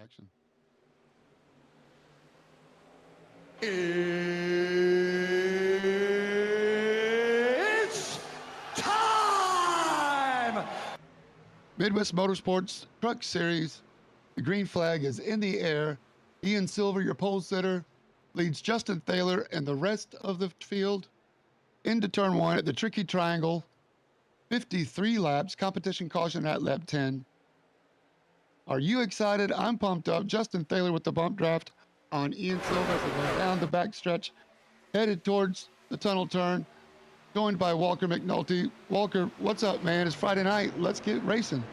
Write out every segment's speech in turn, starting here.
action. It's time! Midwest Motorsports Truck Series. The green flag is in the air. Ian Silver, your pole sitter, leads Justin Thaler and the rest of the field into turn one at the tricky triangle. 53 laps, competition caution at lap 10. Are you excited? I'm pumped up. Justin Thaler with the bump draft on Ian Silver as they go down the backstretch, headed towards the tunnel turn, joined by Walker McNulty. Walker, what's up, man? It's Friday night. Let's get racing.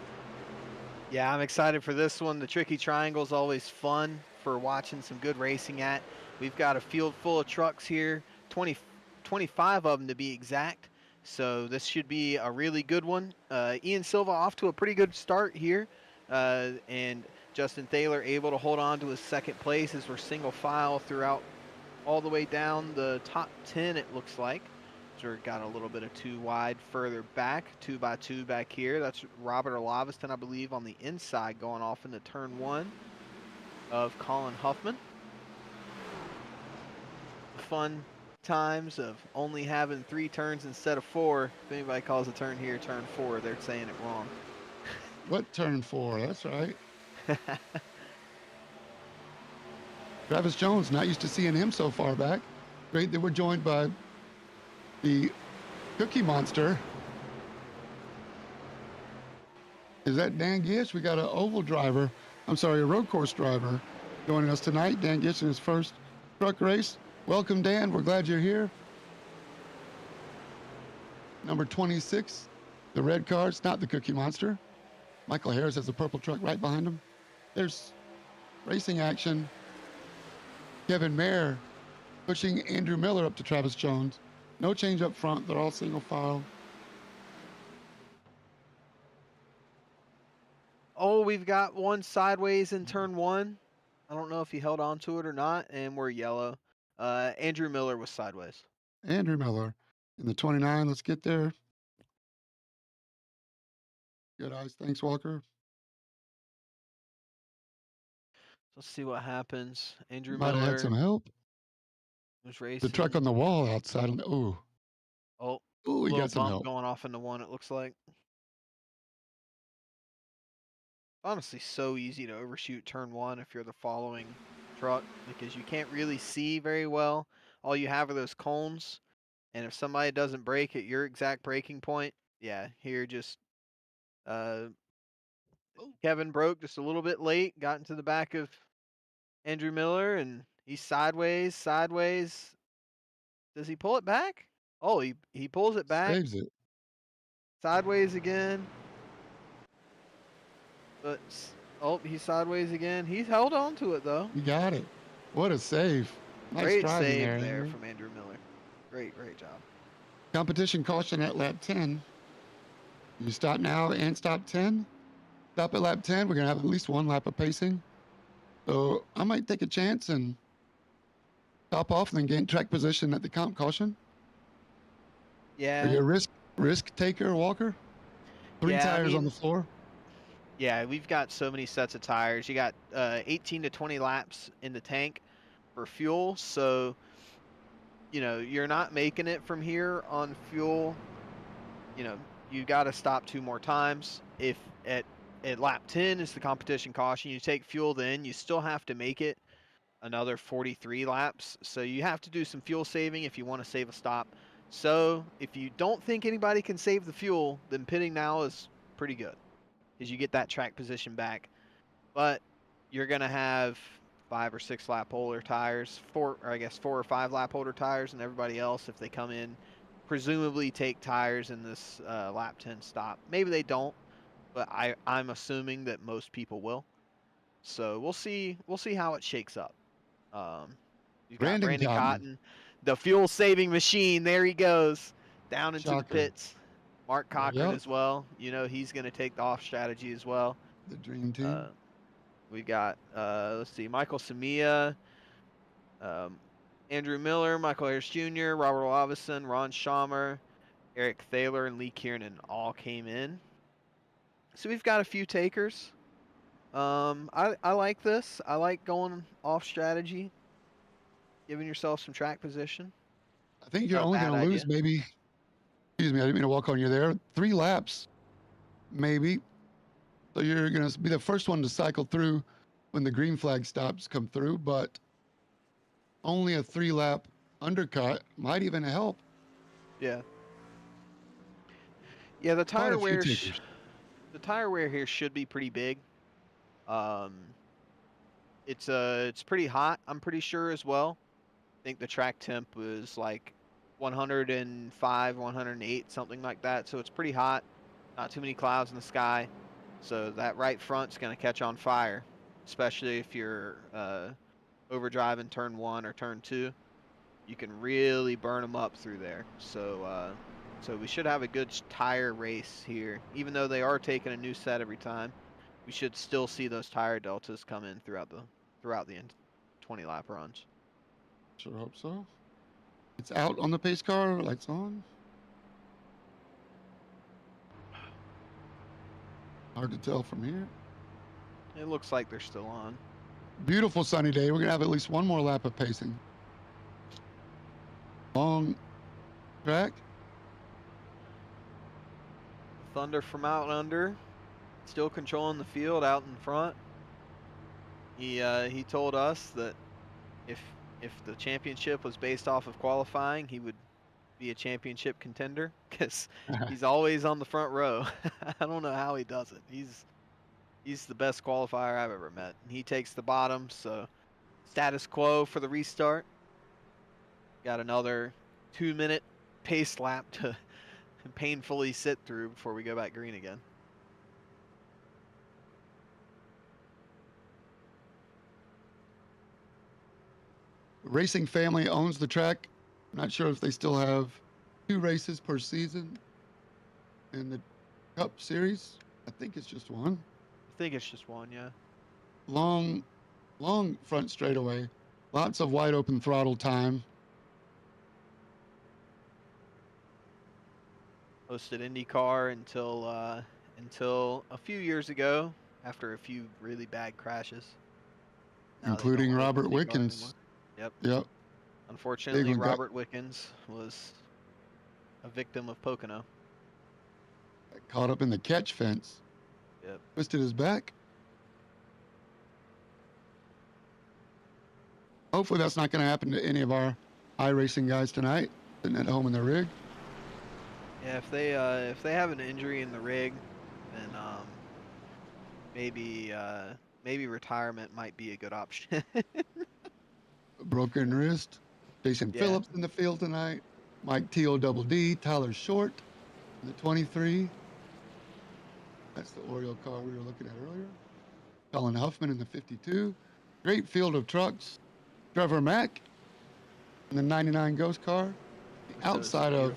Yeah, I'm excited for this one. The tricky triangle is always fun for watching some good racing at. We've got a field full of trucks here, 25 of them to be exact. So this should be a really good one. Ian Silva off to a pretty good start here. And Justin Thaler able to hold on to his second place as we're single file throughout all the way down the top 10, it looks like. So we got a little bit of too wide further back, 2x2 back here. That's Robert Olaviston, I believe, on the inside going off into turn one of Colin Huffman. Fun times of only having 3 turns instead of 4. If anybody calls a turn here turn 4, they're saying it wrong. What turn 4? That's right. Travis Jones, not used to seeing him so far back. Great that we're joined by the Cookie Monster. Is that Dan Gish? We got an oval driver. I'm sorry, a road course driver joining us tonight. Dan Gish in his first truck race. Welcome, Dan. We're glad you're here. Number 26, the red car. It's not the Cookie Monster. Michael Harris has a purple truck right behind him. There's racing action. Kevin Mayer pushing Andrew Miller up to Travis Jones. No change up front. They're all single file. Oh, we've got one sideways in turn 1. I don't know if he held on to it or not, and we're yellow. Andrew Miller was sideways. Andrew Miller in the 29. Let's get there. Good eyes. Thanks, Walker. Let's see what happens. Andrew Might have had some Miller help. was racing. The truck on the wall outside. Ooh. Oh, Ooh, we little got some bump help. going off into 1, it looks like. Honestly, so easy to overshoot turn 1 if you're the following truck because you can't really see very well. All you have are those cones, and if somebody doesn't brake at your exact braking point, yeah, here just Kevin broke just a little bit late, got into the back of Andrew Miller, and he's sideways. Does he pull it back? Oh, he pulls it back. Saves it. Sideways again. But, oh, he's sideways again. He's held on to it, though. You got it. What a save. Nice Great driving save there Andrew. from Andrew Miller. Great job. Competition caution at lap 10. You stop now and stop 10. Stop at lap 10. We're going to have at least one lap of pacing. So I might take a chance and top off and then gain track position at the comp caution. Yeah. Are you a risk taker, Walker? 3 tires on the floor. Yeah, we've got so many sets of tires. You got 18 to 20 laps in the tank for fuel. So, you know, you're not making it from here on fuel. You know, you got to stop 2 more times. If at lap 10 is the competition caution, you take fuel, then you still have to make it another 43 laps. So you have to do some fuel saving if you want to save a stop. So if you don't think anybody can save the fuel, then pitting now is pretty good because you get that track position back. But you're going to have 5 or 6 lap holder tires, 4 or 5 lap holder tires, and everybody else, if they come in, presumably take tires in this lap 10 stop. Maybe they don't, but I'm assuming that most people will. So we'll see how it shakes up. You've got Brandon Cotton, the fuel saving machine. There he goes down into the pits. Mark Cochran as well. You know, he's going to take the off strategy as well. The dream team. We got, let's see, Michael Samia, Andrew Miller, Michael Harris Jr., Robert Lavison, Ron Schaumer, Eric Thaler, and Lee Kiernan all came in. So we've got a few takers. I like this. I like going off strategy, giving yourself some track position. I think you're Not a only bad going to lose idea. maybe, excuse me, I didn't mean to walk on you there, 3 laps, maybe. So you're going to be the first one to cycle through when the green flag stops come through, but only a 3-lap undercut might even help. Yeah. Yeah, the Quite tire a few wear takers. the tire wear here should be pretty big. Um, it's pretty hot, I'm pretty sure as well. I think the track temp was like 105, 108, something like that. So it's pretty hot. Not too many clouds in the sky. So that right front's going to catch on fire, especially if you're overdriving turn 1 or turn 2. You can really burn them up through there. So we should have a good tire race here. Even though they are taking a new set every time, we should still see those tire deltas come in throughout the 20 lap runs. Sure hope so. It's out on the pace car, lights on. Hard to tell from here. It looks like they're still on. Beautiful sunny day. We're going to have at least one more lap of pacing. Long track. Thunder from out under, still controlling the field out in front. He told us that if the championship was based off of qualifying, he would be a championship contender because he's always on the front row. I don't know how he does it. He's the best qualifier I've ever met. He takes the bottom, so status quo for the restart. Got another 2-minute pace lap to painfully sit through before we go back green again. Racing family owns the track. I'm not sure if they still have 2 races per season in the Cup Series. I think it's just one. I think it's just one, yeah. Long front straightaway. Lots of wide open throttle time. Hosted IndyCar until a few years ago, after a few really bad crashes. Now including host Robert IndyCar Wickens. anymore. Yep. Yep. Unfortunately, Robert Wickens was a victim of Pocono. Caught up in the catch fence. Yep. Twisted his back. Hopefully that's not going to happen to any of our iRacing guys tonight, sitting at home in their rig. Yeah, if they have an injury in the rig, then maybe retirement might be a good option. Broken wrist. Jason Phillips in the field tonight. Mike T.O.D.D. Tyler Short in the 23. That's the Oriole car we were looking at earlier. Colin Huffman in the 52. Great field of trucks. Trevor Mack in the 99 Ghost car. Outside of,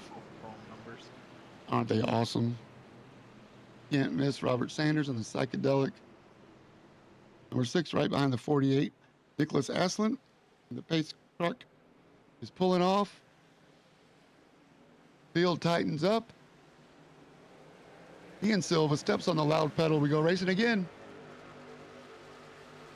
numbers. aren't they awesome? Can't miss Robert Sanders in the psychedelic. Number 6 right behind the 48. Nicholas Aslan in the pace truck is pulling off. Field tightens up. Ian Silva steps on the loud pedal. We go racing again.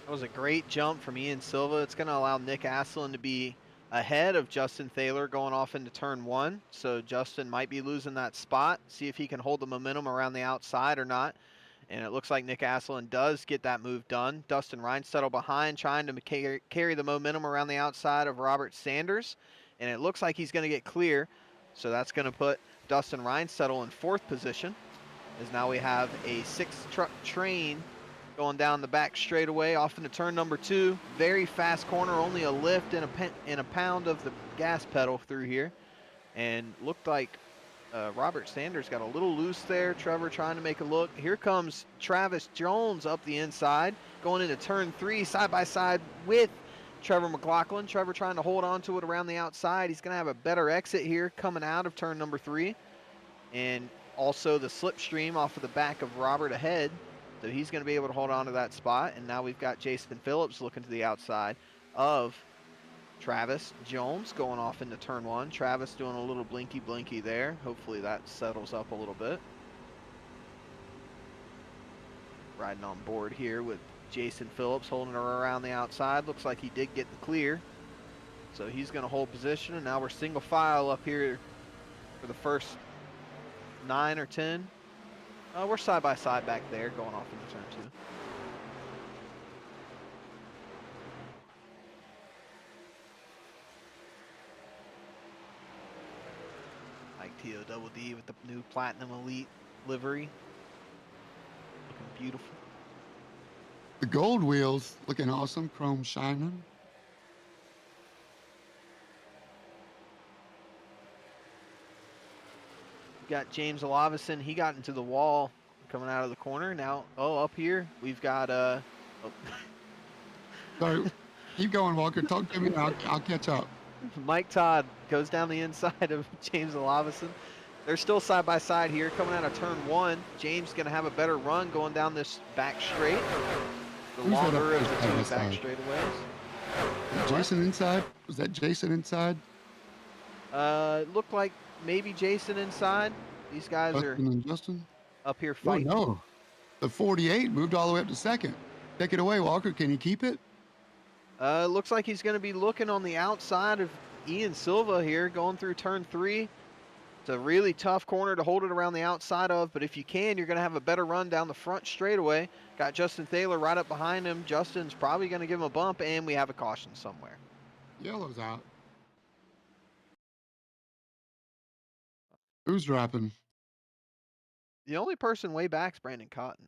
That was a great jump from Ian Silva. It's going to allow Nick Aslan to be ahead of Justin Thaler going off into turn 1. So Justin might be losing that spot. See if he can hold the momentum around the outside or not. And it looks like Nick Aslan does get that move done. Dustin Reinsettle behind, trying to carry the momentum around the outside of Robert Sanders. And it looks like he's going to get clear. So that's going to put Dustin Reinsettle in 4th position. As now we have a 6-truck train going down the back straightaway off into turn number 2. Very fast corner, only a lift and a pound of the gas pedal through here. And looked like Robert Sanders got a little loose there. Trevor trying to make a look. Here comes Travis Jones up the inside, going into turn 3 side by side with Trevor McLaughlin. Trevor trying to hold on to it around the outside. He's going to have a better exit here coming out of turn number 3. And also the slipstream off of the back of Robert ahead. So he's going to be able to hold on to that spot. And now we've got Jason Phillips looking to the outside of Travis Jones going off into turn 1. Travis doing a little blinky there. Hopefully that settles up a little bit. riding on board here with Jason Phillips holding her around the outside. Looks like he did get the clear. So he's going to hold position, and now we're single file up here for the first 9 or 10. We're side by side back there going off into turn 2. Like TODD with the new Platinum Elite livery. Looking beautiful. The gold wheels looking awesome, chrome shining. We got James Olavison. He got into the wall coming out of the corner. Now, up here we've got Sorry, keep going, Walker. Talk to me, and I'll catch up. Mike Todd goes down the inside of James Olavison. They're still side by side here coming out of turn 1. James going to have a better run going down this back straight. The longer of the 2 back straightaways. Jason inside? Was that Jason inside? It looked like maybe Jason inside. These guys Justin? Up here fighting. Oh, no. The 48 moved all the way up to second. Take it away, Walker. Can you keep it? Looks like he's going to be looking on the outside of Ian Silva here going through turn 3. It's a really tough corner to hold it around the outside of, but if you can, you're going to have a better run down the front straightaway. Got Justin Thaler right up behind him. Justin's probably going to give him a bump, and we have a caution somewhere. Yellow's out. Who's dropping? The only person way back is Brandon Cotton.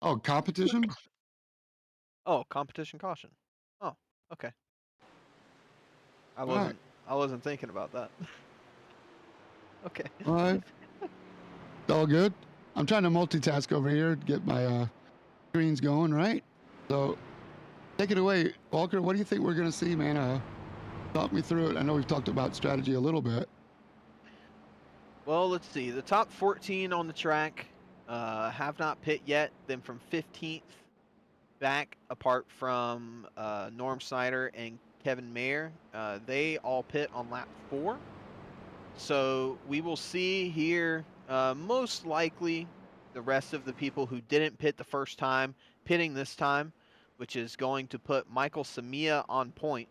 Oh, competition? Oh, competition caution. Oh, okay. I wasn't thinking about that. Okay. All right. All good. I'm trying to multitask over here to get my screens going, right? So take it away, Walker. What do you think we're going to see, man? Talk me through it. I know we've talked about strategy a little bit. Well, let's see. The top 14 on the track have not pit yet. Then from 15th back, apart from Norm Snyder and Kevin Mayer, they all pit on lap 4. So we will see here most likely the rest of the people who didn't pit the first time pitting this time, which is going to put Michael Samia on point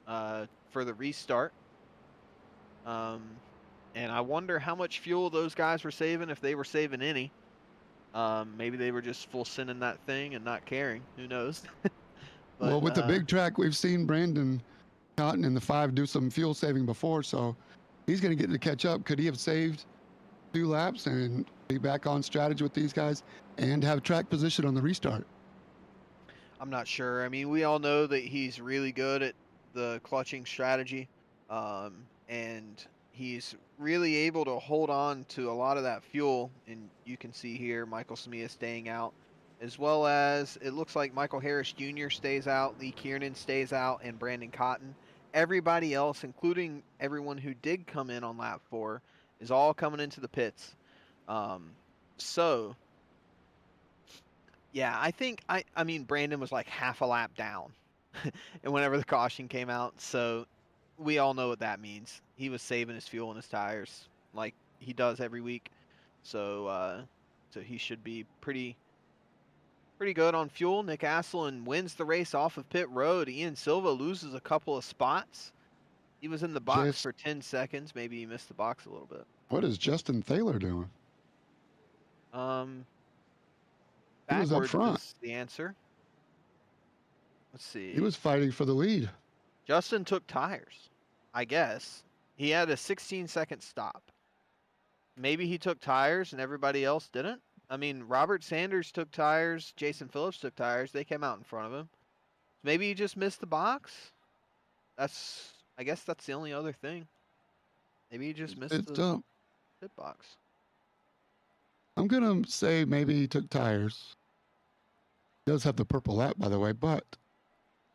for the restart. And I wonder how much fuel those guys were saving, if they were saving any. Maybe they were just full sending that thing and not caring. Who knows? But, well, with the big track, we've seen Brandon Cotton in the 5 do some fuel saving before, so he's going to get to catch up. Could he have saved 2 laps and be back on strategy with these guys and have track position on the restart? I'm not sure. I mean, we all know that he's really good at the clutching strategy, and he's really able to hold on to a lot of that fuel. And you can see here Michael Samia staying out, as well as it looks like Michael Harris Jr. stays out, Lee Kiernan stays out, and Brandon Cotton. Everybody else, including everyone who did come in on lap 4, is all coming into the pits. So yeah, I think I mean Brandon was like half a lap down and whenever the caution came out, so we all know what that means. He was saving his fuel in his tires like he does every week. So so he should be pretty good on fuel. Nick Asselin wins the race off of pit road. Ian Silva loses a couple of spots. He was in the box for 10 seconds. Maybe he missed the box a little bit. What is Justin Thaler doing? He was up front. Is the answer. Let's see. He was fighting for the lead. Justin took tires, I guess. He had a 16-second stop. Maybe he took tires and everybody else didn't. I mean, Robert Sanders took tires. Jason Phillips took tires. They came out in front of him. Maybe he just missed the box. I guess that's the only other thing. Maybe he just missed the pit box. I'm going to say maybe he took tires. He does have the purple lap, by the way, but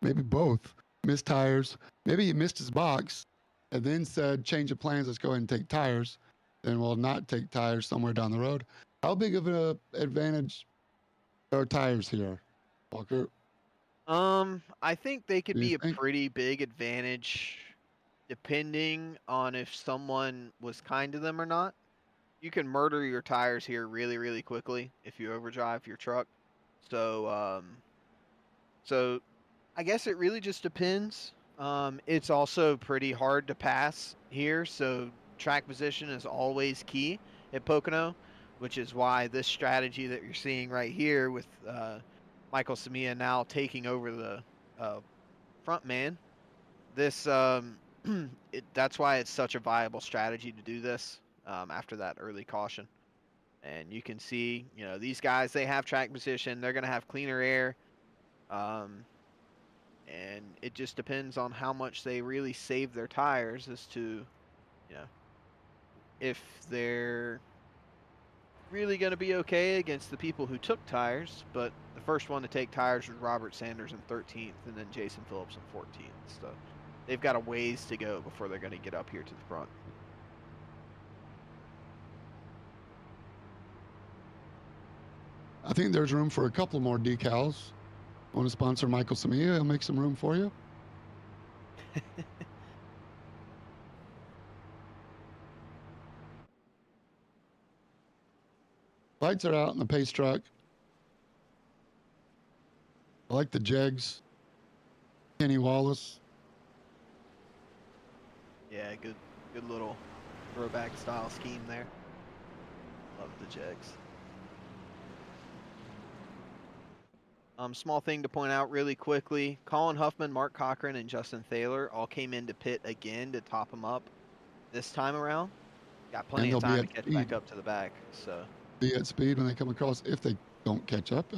maybe both. Missed tires. Maybe he missed his box and then said, change of plans, let's go ahead and take tires. Then we'll not take tires somewhere down the road. How big of an advantage are tires here, Walker? I think they could be a pretty big advantage depending on if someone was kind to them or not. you can murder your tires here really, really quickly if you overdrive your truck. So, so I guess it really just depends. It's also pretty hard to pass here, so track position is always key at Pocono, which is why this strategy that you're seeing right here with Michael Samia now taking over the front man. This that's why it's such a viable strategy to do this after that early caution. And you can see, you know, these guys, they have track position. They're going to have cleaner air. Um, and it just depends on how much they really save their tires as to, you know, if they're really going to be okay against the people who took tires. But the first one to take tires was Robert Sanders in 13th, and then Jason Phillips in 14th. So they've got a ways to go before they're going to get up here to the front. I think there's room for a couple more decals. Want to sponsor Michael Samia? He'll make some room for you. Lights are out in the pace truck. I like the jegs. Kenny Wallace. Yeah, good little throwback style scheme there. Love the jegs. Small thing to point out really quickly, Colin Huffman, Mark Cochran, and Justin Thaler all came into pit again to top them up this time around. Got plenty of time to catch back up to the back. So be at speed when they come across, if they don't catch up.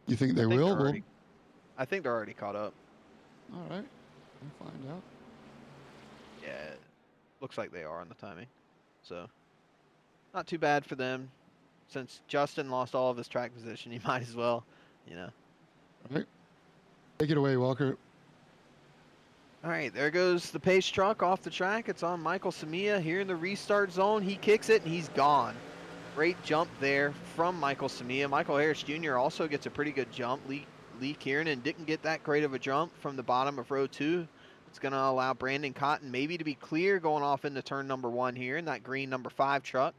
You think they will? I think they're already caught up. All right. We'll find out. Yeah, looks like they are on the timing. So not too bad for them. Since Justin lost all of his track position, he might as well, you know. All right. Take it away, Walker. All right, there goes the pace truck off the track. It's on Michael Samia here in the restart zone. He kicks it, and he's gone. Great jump there from Michael Samia. Michael Harris Jr. also gets a pretty good jump. Lee Kiernan didn't get that great of a jump from the bottom of row 2. It's going to allow Brandon Cotton maybe to be clear going off into turn number 1 here in that green number 5 truck.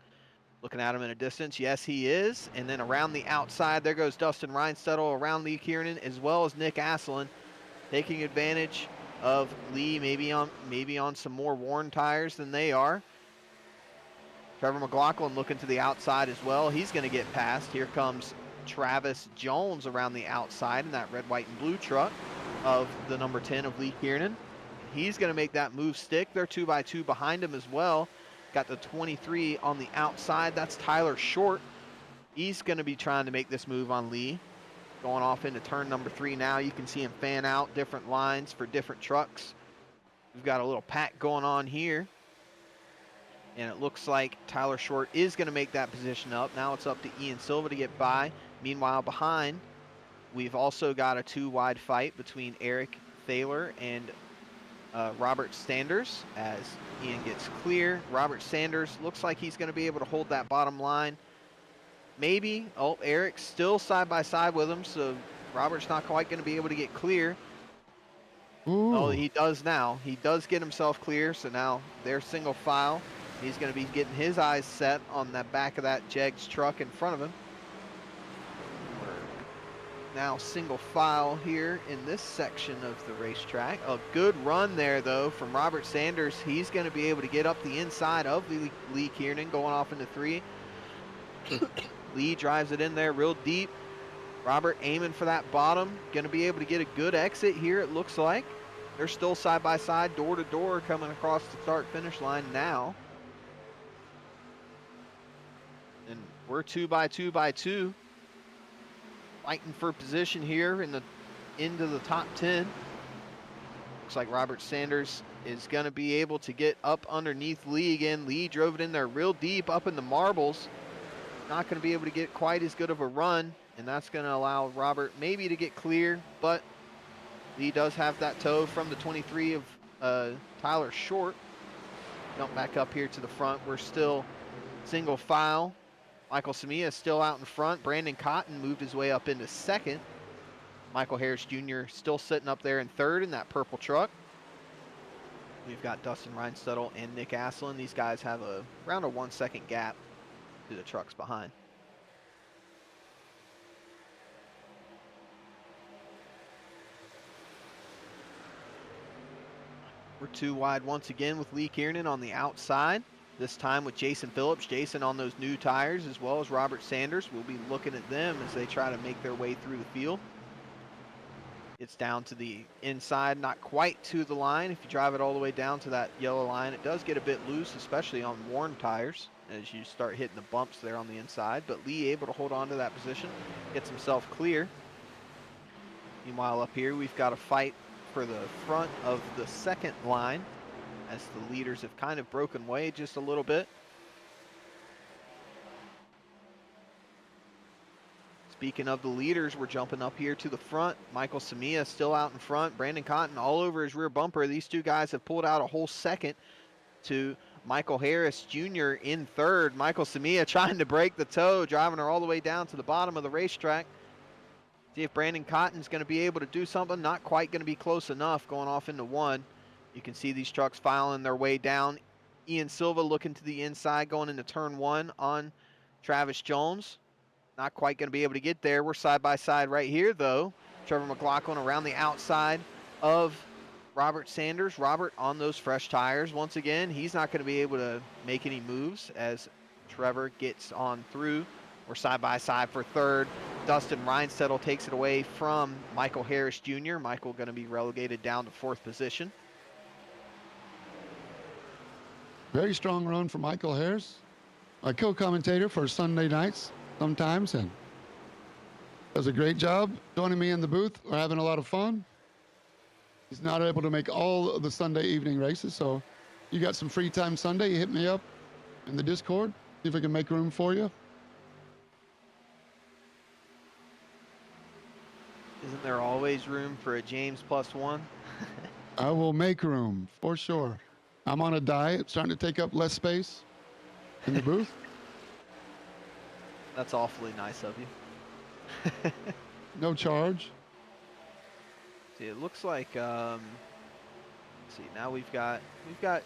Looking at him in a distance. Yes, he is. And then around the outside, there goes Dustin Reinstedel around Lee Kiernan, as well as Nick Asselin, taking advantage of Lee maybe on some more worn tires than they are. Trevor McLaughlin looking to the outside as well. He's going to get past. Here comes Travis Jones around the outside in that red, white, and blue truck of the number 10 of Lee Kiernan. He's going to make that move stick. They're 2x2 behind him as well. Got the 23 on the outside. That's Tyler Short. He's going to be trying to make this move on Lee. Going off into turn number 3 now. You can see him fan out different lines for different trucks. We've got a little pack going on here. And it looks like Tyler Short is going to make that position up. Now it's up to Ian Silva to get by. Meanwhile, behind, we've also got a 2-wide fight between Eric Thaler and Robert Sanders as Ian gets clear. Robert Sanders looks like he's going to be able to hold that bottom line. Maybe. Oh, Eric's still side by side with him, so Robert's not quite going to be able to get clear. Ooh. Oh, he does now. He does get himself clear, so now they're single file. He's going to be getting his eyes set on the back of that Jegs truck in front of him. We're now single file here in this section of the racetrack. A good run there, though, from Robert Sanders. He's going to be able to get up the inside of Lee Kiernan going off into 3. Lee drives it in there real deep. Robert aiming for that bottom. Going to be able to get a good exit here, it looks like. They're still side by side, door to door, coming across the start-finish line now. And we're 2x2 fighting for position here in the into the top 10. Looks like Robert Sanders is going to be able to get up underneath Lee again. Lee drove it in there real deep up in the marbles. Not going to be able to get quite as good of a run, and that's going to allow Robert maybe to get clear, but Lee does have that tow from the 23 of Tyler Short. Jump back up here to the front. We're still single file. Michael Samia is still out in front. Brandon Cotton moved his way up into 2nd. Michael Harris Jr. still sitting up there in 3rd in that purple truck. We've got Dustin Reinstedel and Nick Asselin. These guys have around a 1-second gap to the trucks behind. We're 2 wide once again with Lee Kiernan on the outside. This time with Jason Phillips. Jason on those new tires, as well as Robert Sanders. We'll be looking at them as they try to make their way through the field. It's down to the inside, not quite to the line. If you drive it all the way down to that yellow line, it does get a bit loose, especially on worn tires as you start hitting the bumps there on the inside. But Lee able to hold on to that position, gets himself clear. Meanwhile, up here, we've got a fight for the front of the second line as the leaders have kind of broken away just a little bit. Speaking of the leaders, we're jumping up here to the front. Michael Samia still out in front. Brandon Cotton all over his rear bumper. These two guys have pulled out a whole second to Michael Harris Jr. in third. Michael Samia trying to break the toe, driving her all the way down to the bottom of the racetrack. See if Brandon Cotton's going to be able to do something. Not quite going to be close enough, going off into one. You can see these trucks filing their way down. Ian Silva looking to the inside, going into turn 1 on Travis Jones. Not quite going to be able to get there. We're side by side right here, though. Trevor McLaughlin around the outside of Robert Sanders. Robert on those fresh tires. Once again, he's not going to be able to make any moves as Trevor gets on through. We're side by side for third. Dustin Reinsettle takes it away from Michael Harris Jr. Michael going to be relegated down to 4th position. Very strong run for Michael Harris, my co-commentator for Sunday nights sometimes, and does a great job joining me in the booth. We're having a lot of fun. He's not able to make all of the Sunday evening races, so you got some free time Sunday, you hit me up in the Discord, see if we can make room for you. Isn't there always room for a James +1? I will make room for sure. I'm on a diet, starting to take up less space in the booth. That's awfully nice of you. No charge. See, it looks like let's see, now we've got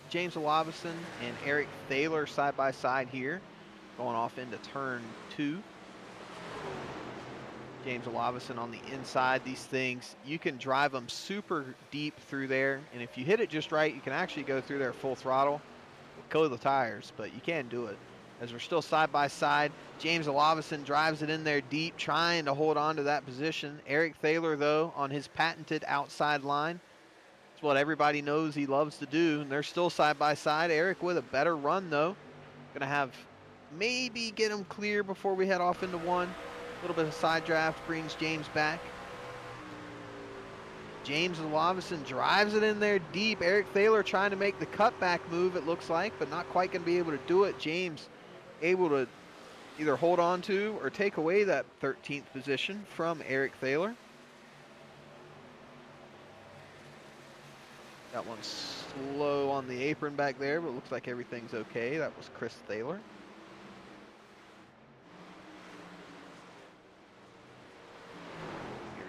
James Olavison and Eric Thaler side by side here, going off into turn 2. James Olavison on the inside. These things, you can drive them super deep through there, and if you hit it just right, you can actually go through there full throttle, kill the tires, but you can do it. As we're still side by side, James Olavison drives it in there deep, trying to hold on to that position. Eric Thaler, though, on his patented outside line. It's what everybody knows he loves to do, and they're still side by side. Eric with a better run, though. Gonna have maybe get him clear before we head off into one. A little bit of side draft brings James back. James Olavison drives it in there deep. Eric Thaler trying to make the cutback move, it looks like, but not quite going to be able to do it. James able to either hold on to or take away that 13th position from Eric Thaler. That one's slow on the apron back there, but it looks like everything's okay. That was Chris Thaler.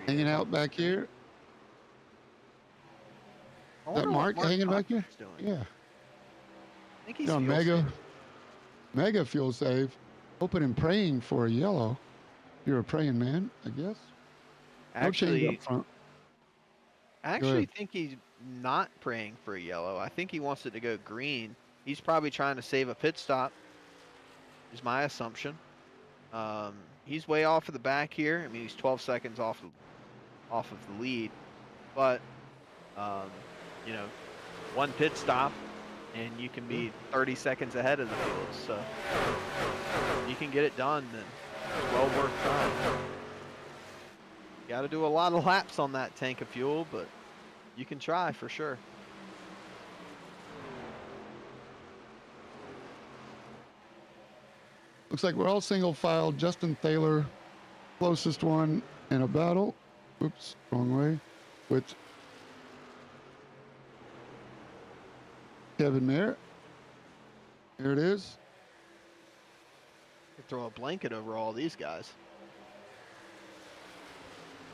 Hanging out back here. Is that Mark hanging back here? Yeah. I think he's mega fuel save. Hoping and praying for a yellow. You're a praying man, I guess. Actually, no change up front. I actually think he's not praying for a yellow. I think he wants it to go green. He's probably trying to save a pit stop, is my assumption. He's way off of the back here. I mean, he's 12 seconds off of the lead, but you know, one pit stop and you can be 30 seconds ahead of the field. So if you can get it done, then it's well worth trying. You got to do a lot of laps on that tank of fuel, but you can try for sure. Looks like we're all single file. Justin Thaler, closest one in a battle. Oops, wrong way. With Kevin Mayer. Here it is. You throw a blanket over all these guys.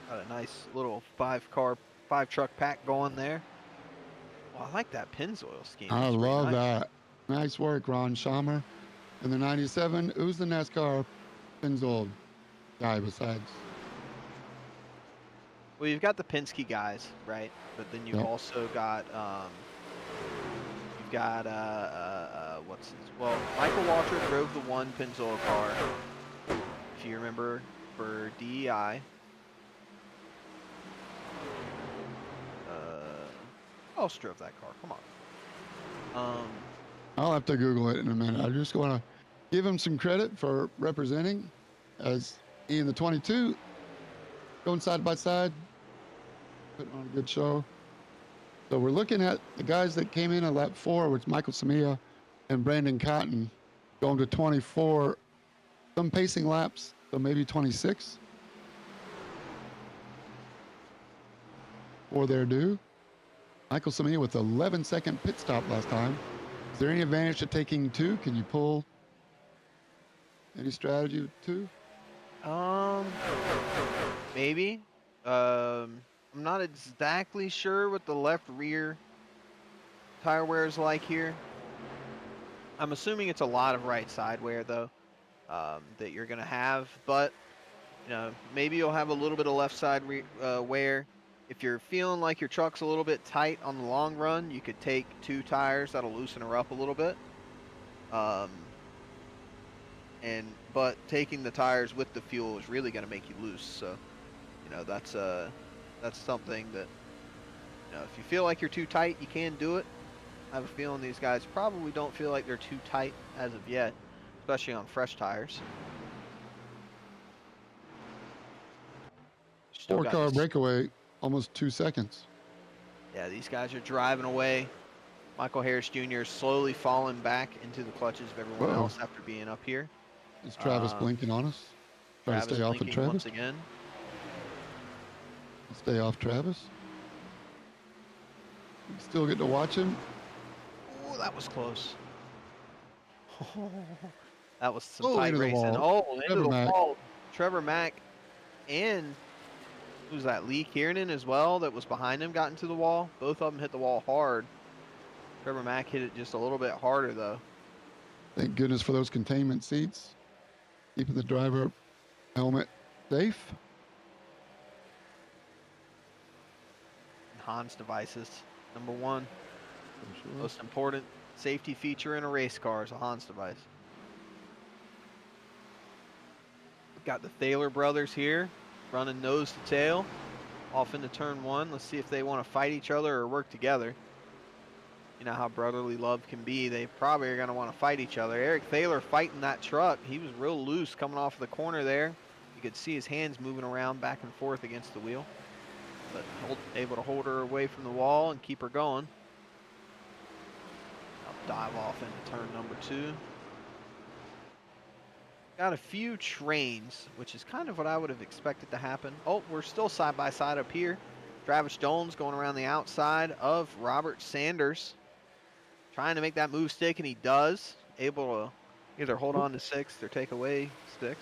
Got a nice little 5-truck pack going there. Well, I like that Pennzoil scheme. I love that. Nice work, Ron Schamer. In the 97, who's the NASCAR Pennzoil guy besides? Well, you've got the Penske guys, right? But then you've Yep. also got what's his? Well, Michael Waltrip drove the one Pennzoil car, if you remember, for DEI. Who else drove that car? Come on. I'll have to Google it in a minute. I just want to give him some credit for representing as he and the 22 going side by side, putting on a good show. So we're looking at the guys that came in at lap 4, which Michael Samia and Brandon Cotton, going to 24, some pacing laps, so maybe 26 for their due. Michael Samia with 11-second pit stop last time. Is there any advantage to taking 2? Can you pull any strategy with 2? Maybe. I'm not exactly sure what the left rear tire wear is like here. I'm assuming it's a lot of right side wear though, that you're gonna have, but you know, maybe you'll have a little bit of left side wear. If you're feeling like your truck's a little bit tight on the long run, you could take 2 tires. That'll loosen her up a little bit. But taking the tires with the fuel is really going to make you loose. So, you know, that's something that, you know, if you feel like you're too tight, you can do it. I have a feeling these guys probably don't feel like they're too tight as of yet, especially on fresh tires. Still 4-car breakaway, almost 2 seconds. Yeah, these guys are driving away. Michael Harris Jr. is slowly falling back into the clutches of everyone else after being up here. Is Travis blinking on us? Trying to stay off of Travis? Once again. Stay off Travis. You still get to watch him. Oh, that was close. That was some tight racing. Into the wall. Trevor Mack and who's that? Lee Kiernan as well that was behind him got into the wall. Both of them hit the wall hard. Trevor Mack hit it just a little bit harder though. Thank goodness for those containment seats. Keeping the driver helmet safe. Hans devices, number 1. Sure. Most important safety feature in a race car is a Hans device. We've got the Thaler brothers here running nose to tail off into turn 1. Let's see if they want to fight each other or work together. You know how brotherly love can be. They probably are going to want to fight each other. Eric Thaler fighting that truck. He was real loose coming off the corner there. You could see his hands moving around back and forth against the wheel. But able to hold her away from the wall and keep her going. I'll dive off into turn number 2. Got a few trains, which is kind of what I would have expected to happen. Oh, we're still side by side up here. Travis Jones going around the outside of Robert Sanders. Trying to make that move stick, and he does. Able to either hold on to 6th or take away 6th.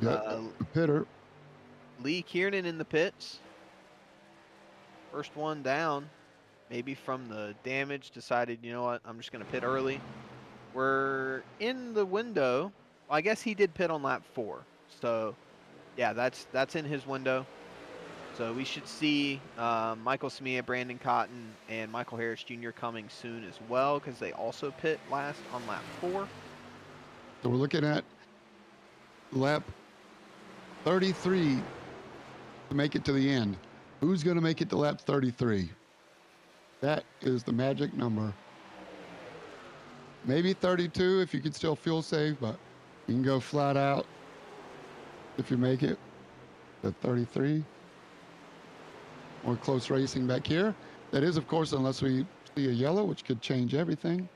Yeah, pitter. Lee Kiernan in the pits. First one down. Maybe from the damage, decided, you know what, I'm just going to pit early. We're in the window. Well, I guess he did pit on lap 4. So, yeah, that's in his window. So we should see Michael Samia, Brandon Cotton, and Michael Harris Jr. coming soon as well because they also pit last on lap 4. So we're looking at lap 33 to make it to the end. Who's going to make it to lap 33? That is the magic number. Maybe 32 if you can still fuel save, but you can go flat out if you make it to 33. More close racing back here. That is, of course, unless we see a yellow, which could change everything.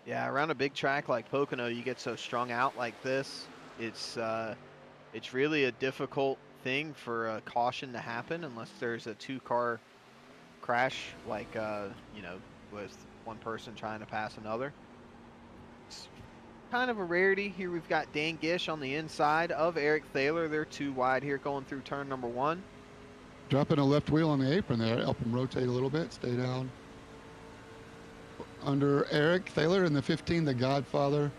Yeah, around a big track like Pocono, you get so strung out like this. It's really a difficult thing for a caution to happen unless there's a 2-car crash, like you know, with one person trying to pass another. It's kind of a rarity. Here we've got Dan Gish on the inside of Eric Thaler. They're 2 wide here going through turn number 1. Dropping a left wheel on the apron there, help him rotate a little bit, stay down under Eric Thaler in the 15, the godfather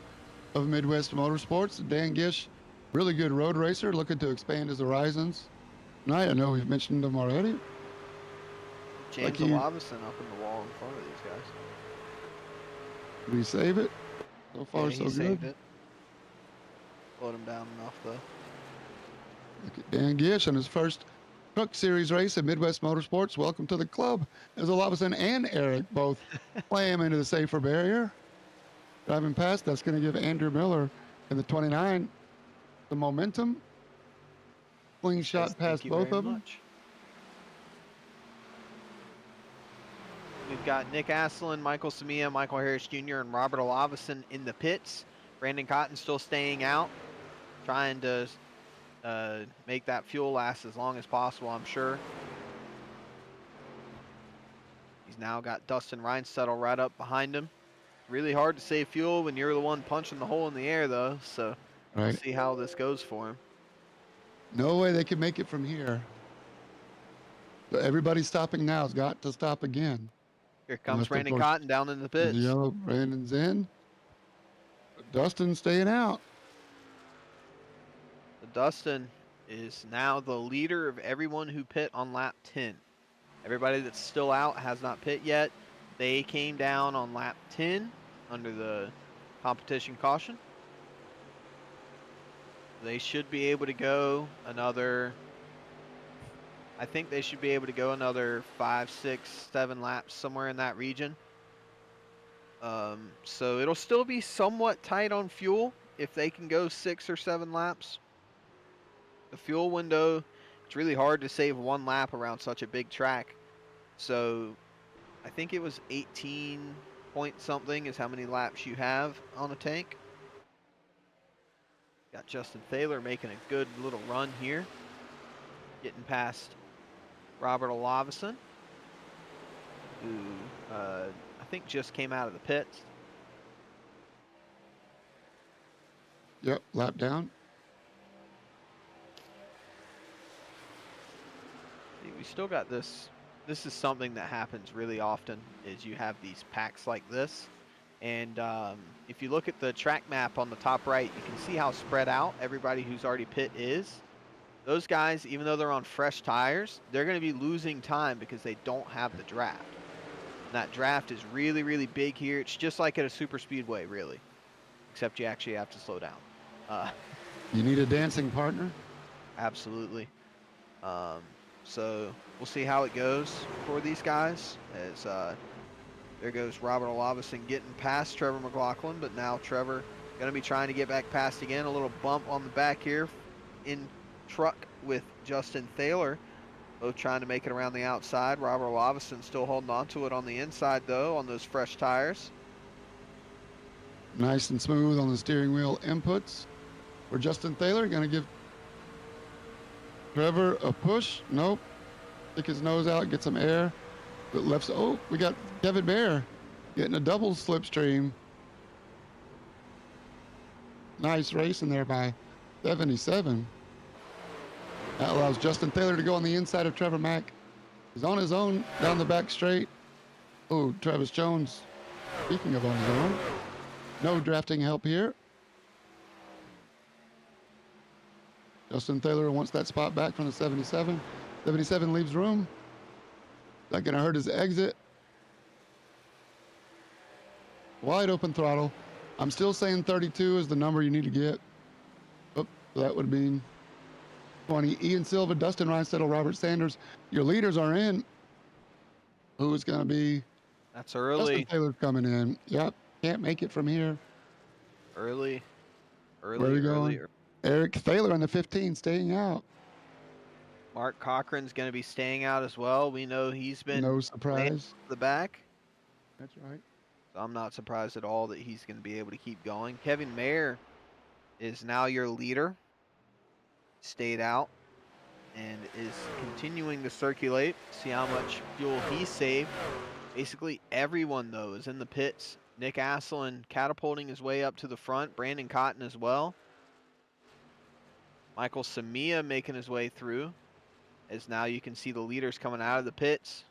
of Midwest Motorsports. Dan Gish, really good road racer, looking to expand his horizons. Tonight, I know we've mentioned him already. James Olavison up in the wall in front of these guys. Did we save it? So far, Yeah, so he good. saved it. Slowed him down enough, though. Look at Dan Gish on his first Truck Series race at Midwest Motorsports. Welcome to the club. As Olavison and Eric both slam into the safer barrier. Driving past, that's going to give Andrew Miller in the 29 the momentum. Clean shot past both of them. We've got Nick Asselin, Michael Samia, Michael Harris Jr., and Robert Olavison in the pits. Brandon Cotton still staying out, trying to make that fuel last as long as possible, I'm sure. He's now got Dustin Reinsettle right up behind him. Really hard to save fuel when you're the one punching the hole in the air, though, so we'll see how this goes for him. No way they can make it from here. But everybody stopping now has got to stop again. Here comes Brandon Cotton down in the pits. Yellow, Brandon's in. Dustin staying out. Dustin is now the leader of everyone who pit on lap 10. Everybody that's still out has not pit yet. They came down on lap 10 under the competition caution. They should be able to go another, I think they should be able to go another 5, 6, 7 laps, somewhere in that region. So it'll still be somewhat tight on fuel if they can go 6 or 7 laps. The fuel window, it's really hard to save 1 lap around such a big track. So I think it was 18 point something is how many laps you have on a tank. Got Justin Thaler making a good little run here. Getting past Robert Olavison, who I think just came out of the pits. Yep, lap down. We still got this. This is something that happens really often, is you have these packs like this. And if you look at the track map on the top right, you can see how spread out everybody who's already pit is. Those guys, even though they're on fresh tires, they're going to be losing time because they don't have the draft. And that draft is really, really big here. It's just like at a super speedway, really, except you actually have to slow down. You need a dancing partner? Absolutely. So we'll see how it goes for these guys. As there goes Robert Olavison getting past Trevor McLaughlin, but now Trevor going to be trying to get back past again. A little bump on the back here in truck with Justin Thaler, both trying to make it around the outside. Robert Olavison still holding on to it on the inside, though, on those fresh tires. Nice and smooth on the steering wheel inputs. For Justin Thaler, going to give Trevor a push. Nope. Stick his nose out, get some air. But left. Oh, we got Kevin Bear getting a double slipstream. Nice racing there by 77. That allows Justin Thaler to go on the inside of Trevor Mack. He's on his own down the back straight. Oh, Travis Jones, speaking of on his own, no drafting help here. Justin Thaler wants that spot back from the 77. 77 leaves room. Not going to hurt his exit. Wide open throttle. I'm still saying 32 is the number you need to get. Oh, that would mean 20. Ian Silva, Dustin Reinsettle, Robert Sanders. Your leaders are in. Who's going to be? That's early. Justin Thaler's coming in. Yep. Can't make it from here. Early. Where are you going? Eric Thaler on the 15 staying out. Mark Cochran's going to be staying out as well. We know he's been no surprise the back. That's right. So I'm not surprised at all that he's going to be able to keep going. Kevin Mayer is now your leader. Stayed out and is continuing to circulate. See how much fuel he saved. Basically everyone, though, is in the pits. Nick Asselin catapulting his way up to the front. Brandon Cotton as well. Michael Samia making his way through, as now you can see the leaders coming out of the pits.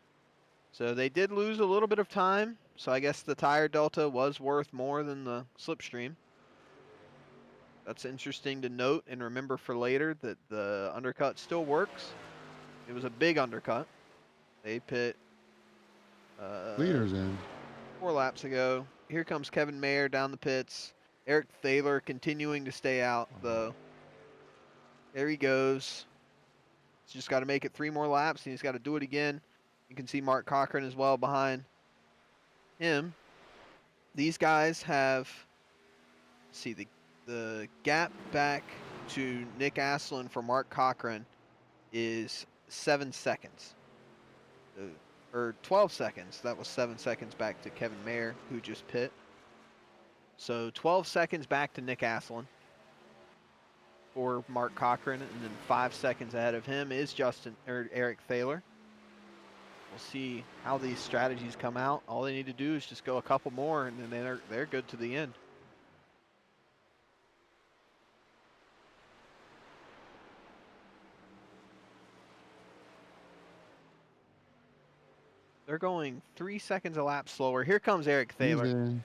So they did lose a little bit of time. So I guess the tire delta was worth more than the slipstream. That's interesting to note and remember for later that the undercut still works. It was a big undercut. They pit Leaders in. 4 laps ago. Here comes Kevin Mayer down the pits. Eric Thaler continuing to stay out, though. There he goes. He's just got to make it 3 more laps, and he's got to do it again. You can see Mark Cochran as well behind him. These guys have, see, the gap back to Nick Aslan for Mark Cochran is 7 seconds. Or 12 seconds. That was 7 seconds back to Kevin Mayer, who just pit. So 12 seconds back to Nick Aslan for Mark Cochran, and then 5 seconds ahead of him is Eric Thaler. We'll see how these strategies come out. All they need to do is just go a couple more, and then they're good to the end. They're going 3 seconds a lap slower. Here comes Eric Thaler. Going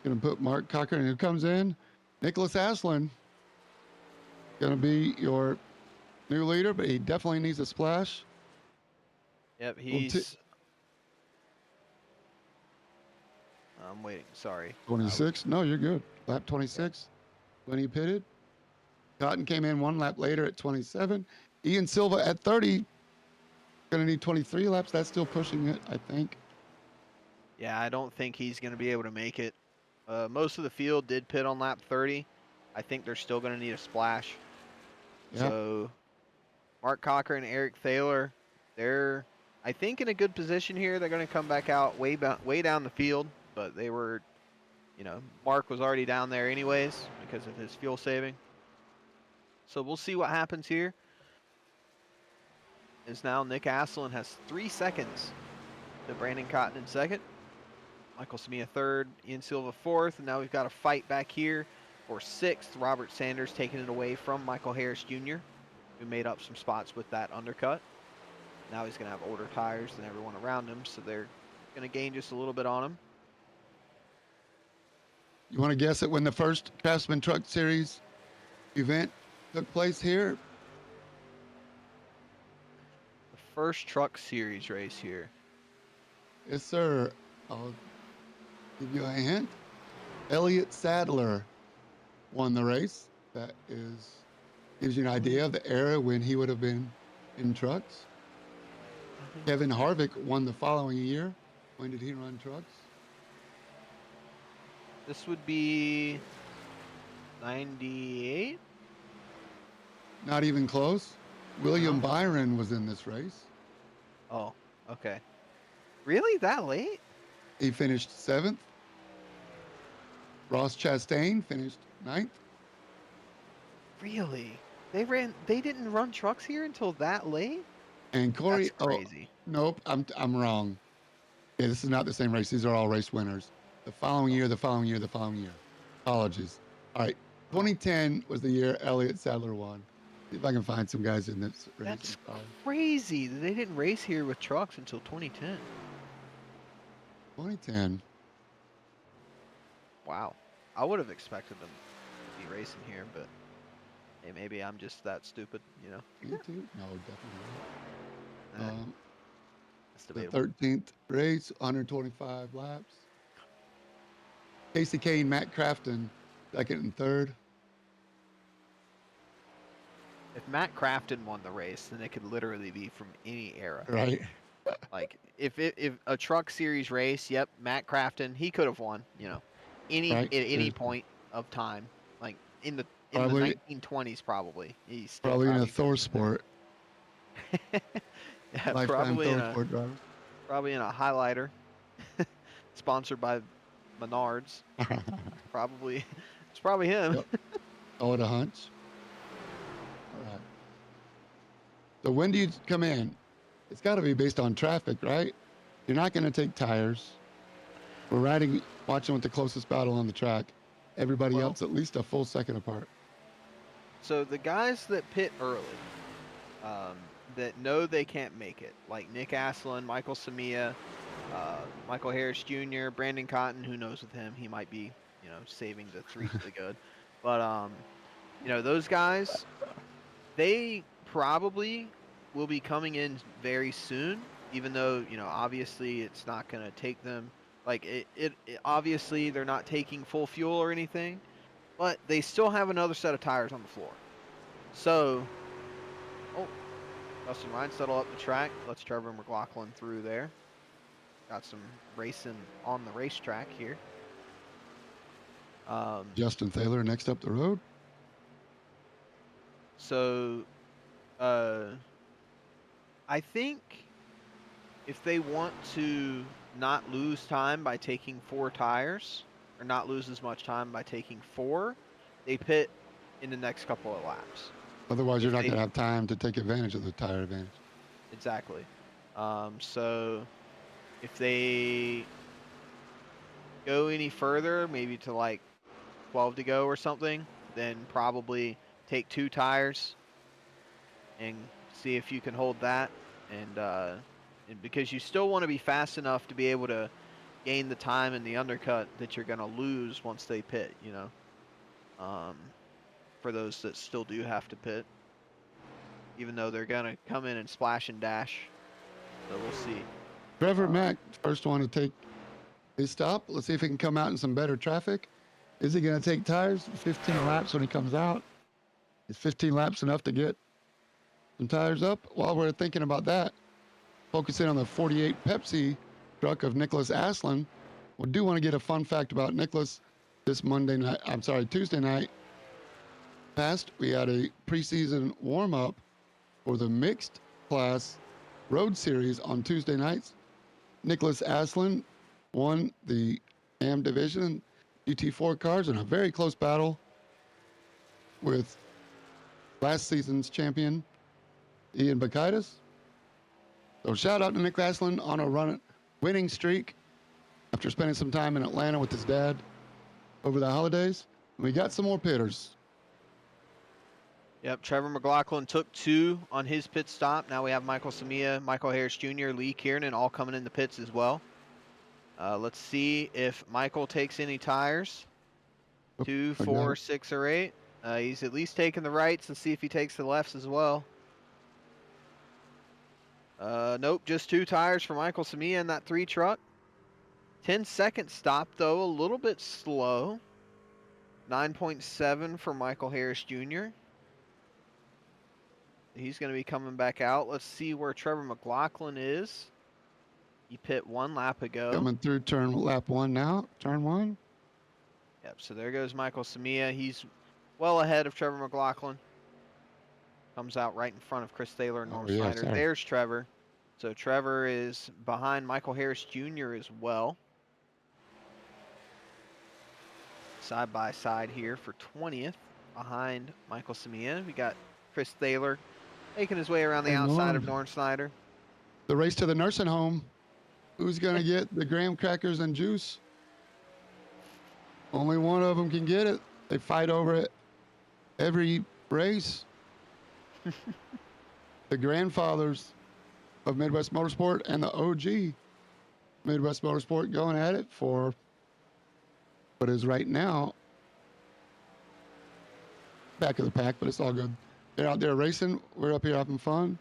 to put Mark Cochran, who comes in. Nicholas Aslan. Going to be your new leader, but he definitely needs a splash. Yep, he's... I'm waiting, sorry. 26? No, you're good. Lap 26 when he pitted. Cotton came in 1 lap later at 27. Ian Silva at 30. Going to need 23 laps. That's still pushing it, I think. Yeah, I don't think he's going to be able to make it. Most of the field did pit on lap 30. I think they're still going to need a splash. Yep. So Mark Cochran and Eric Thaler, they're, I think, in a good position here. They're going to come back out way down the field, but they were, you know, Mark was already down there anyways because of his fuel saving. So we'll see what happens here. Is now Nick Aslan has 3 seconds to Brandon Cotton in second. Michael Samia third, Ian Silva fourth, and now we've got a fight back here for 6th. Robert Sanders taking it away from Michael Harris Jr., who made up some spots with that undercut. Now he's going to have older tires than everyone around him, so they're going to gain just a little bit on him. You want to guess it when the first Craftsman Truck Series event took place here? The first Truck Series race here. Yes, sir. I'll give you a hint. Elliott Sadler won the race. That gives you an idea of the era when he would have been in trucks. Kevin Harvick won the following year. When did he run trucks? This would be 98? Not even close. William Byron was in this race. Oh, okay. Really? That late? He finished 7th. Ross Chastain finished 9th. Really? They didn't run trucks here until that late? And Corey, that's crazy. Oh, nope, I'm wrong. Yeah, this is not the same race. These are all race winners. The following year. Apologies. All right, 2010 was the year Elliott Sadler won. See if I can find some guys in this race. That's crazy. They didn't race here with trucks until 2010. 2010. Wow. I would have expected them to be racing here, but hey, maybe I'm just that stupid, you know? Me too? No, definitely not. That's The debatable. 13th race, 125 laps. Casey Kane, Matt Crafton, 2nd and 3rd. If Matt Crafton won the race, then it could literally be from any era. Right. Like, if a Truck Series race, yep, Matt Crafton, he could have won, you know, at any point of time. Like, in the 1920s, probably. He's still probably in a Thor Sport. Yeah, Lifetime Thor Sport driver. Probably in a highlighter. Sponsored by Menards. It's probably him. Yep. Oh, at a hunch. All right. So when do you come in? It's got to be based on traffic, right? You're not going to take tires. We're watching with the closest battle on the track. Everybody else at least a full second apart. So the guys that pit early, that know they can't make it, like Nick Aslan, Michael Samia, Michael Harris Jr., Brandon Cotton, who knows with him, he might be, saving the 3 for the good. But, those guys, they probably will be coming in very soon, even though, obviously it's not going to take them, like, obviously they're not taking full fuel or anything, but they still have another set of tires on the floor. So, Dustin Ryan settle up the track, lets Trevor McLaughlin through there. Got some racing on the racetrack here. Justin Thaler next up the road. So, I think if they want to not lose time by taking 4 tires, or not lose as much time by taking 4, they pit in the next couple of laps. Otherwise, you're not going to have time to take advantage of the tire advantage. Exactly. So if they go any further, maybe to like 12 to go or something, then probably take 2 tires and see if you can hold that. And because you still want to be fast enough to be able to gain the time in the undercut that you're going to lose once they pit, for those that still do have to pit, even though they're going to come in and splash and dash. So we'll see. Trevor Mack, first one to take his stop. Let's see if he can come out in some better traffic. Is he going to take tires? 15 laps when he comes out. Is 15 laps enough to get some tires up? While we're thinking about that, focusing on the 48 Pepsi truck of Nicholas Aslan. We do want to get a fun fact about Nicholas this Tuesday night past. We had a preseason warm-up for the mixed class road series on Tuesday nights. Nicholas Aslan won the AM division GT4 cars in a very close battle with last season's champion Ian Bakaitis. So shout out to Nick Aslan on a winning streak after spending some time in Atlanta with his dad over the holidays. And we got some more pitters. Yep, Trevor McLaughlin took 2 on his pit stop. Now we have Michael Samia, Michael Harris Jr., Lee Kiernan all coming in the pits as well. Let's see if Michael takes any tires. 2, 4, 6, or 8. He's at least taking the rights. Let's see if he takes the lefts as well. Nope, just 2 tires for Michael Samia in that 3 truck. 10-second stop, though, a little bit slow. 9.7 for Michael Harris Jr. He's going to be coming back out. Let's see where Trevor McLaughlin is. He pit 1 lap ago. Coming through lap 1 now. Turn 1. Yep, so there goes Michael Samia. He's well ahead of Trevor McLaughlin. Comes out right in front of Chris Thaler and Norm Snyder. There's Trevor. So Trevor is behind Michael Harris Jr. as well. Side by side here for 20th behind Michael Samia. We got Chris Thaler making his way around the outside of Norm Snyder. The race to the nursing home. Who's going to get the graham crackers and juice? Only one of them can get it. They fight over it every race. The grandfathers of Midwest Motorsport and the OG Midwest Motorsport going at it for what is right now back of the pack, but it's all good. They're out there racing. We're up here having fun.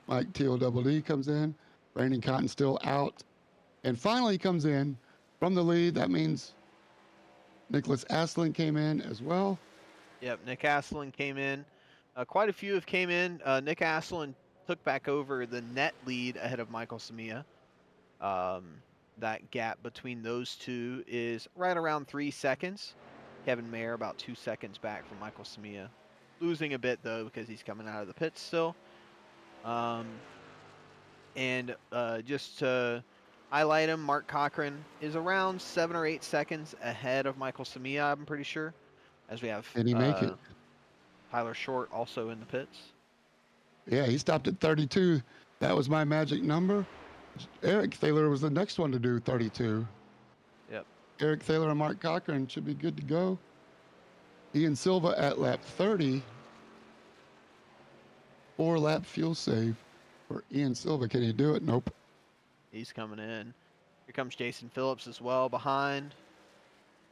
Mike T.O.D.D. comes in. Brandon Cotton still out. And finally comes in from the lead. That means Nicholas Aslan came in as well. Yep, Nick Aslan came in. Quite a few have came in. Nick Aslan took back over the net lead ahead of Michael Samia. That gap between those two is right around 3 seconds. Kevin Mayer about 2 seconds back from Michael Samia. Losing a bit, though, because he's coming out of the pits still. Just to highlight him, Mark Cochran is around 7 or 8 seconds ahead of Michael Samia, I'm pretty sure. As we have Did he make it? Tyler Short also in the pits. Yeah, he stopped at 32. That was my magic number. Eric Thaler was the next one to do 32. Yep. Eric Thaler and Mark Cochran should be good to go. Ian Silva at lap 30. 4-lap fuel save for Ian Silva. Can he do it? Nope. He's coming in. comes Jason Phillips as well behind.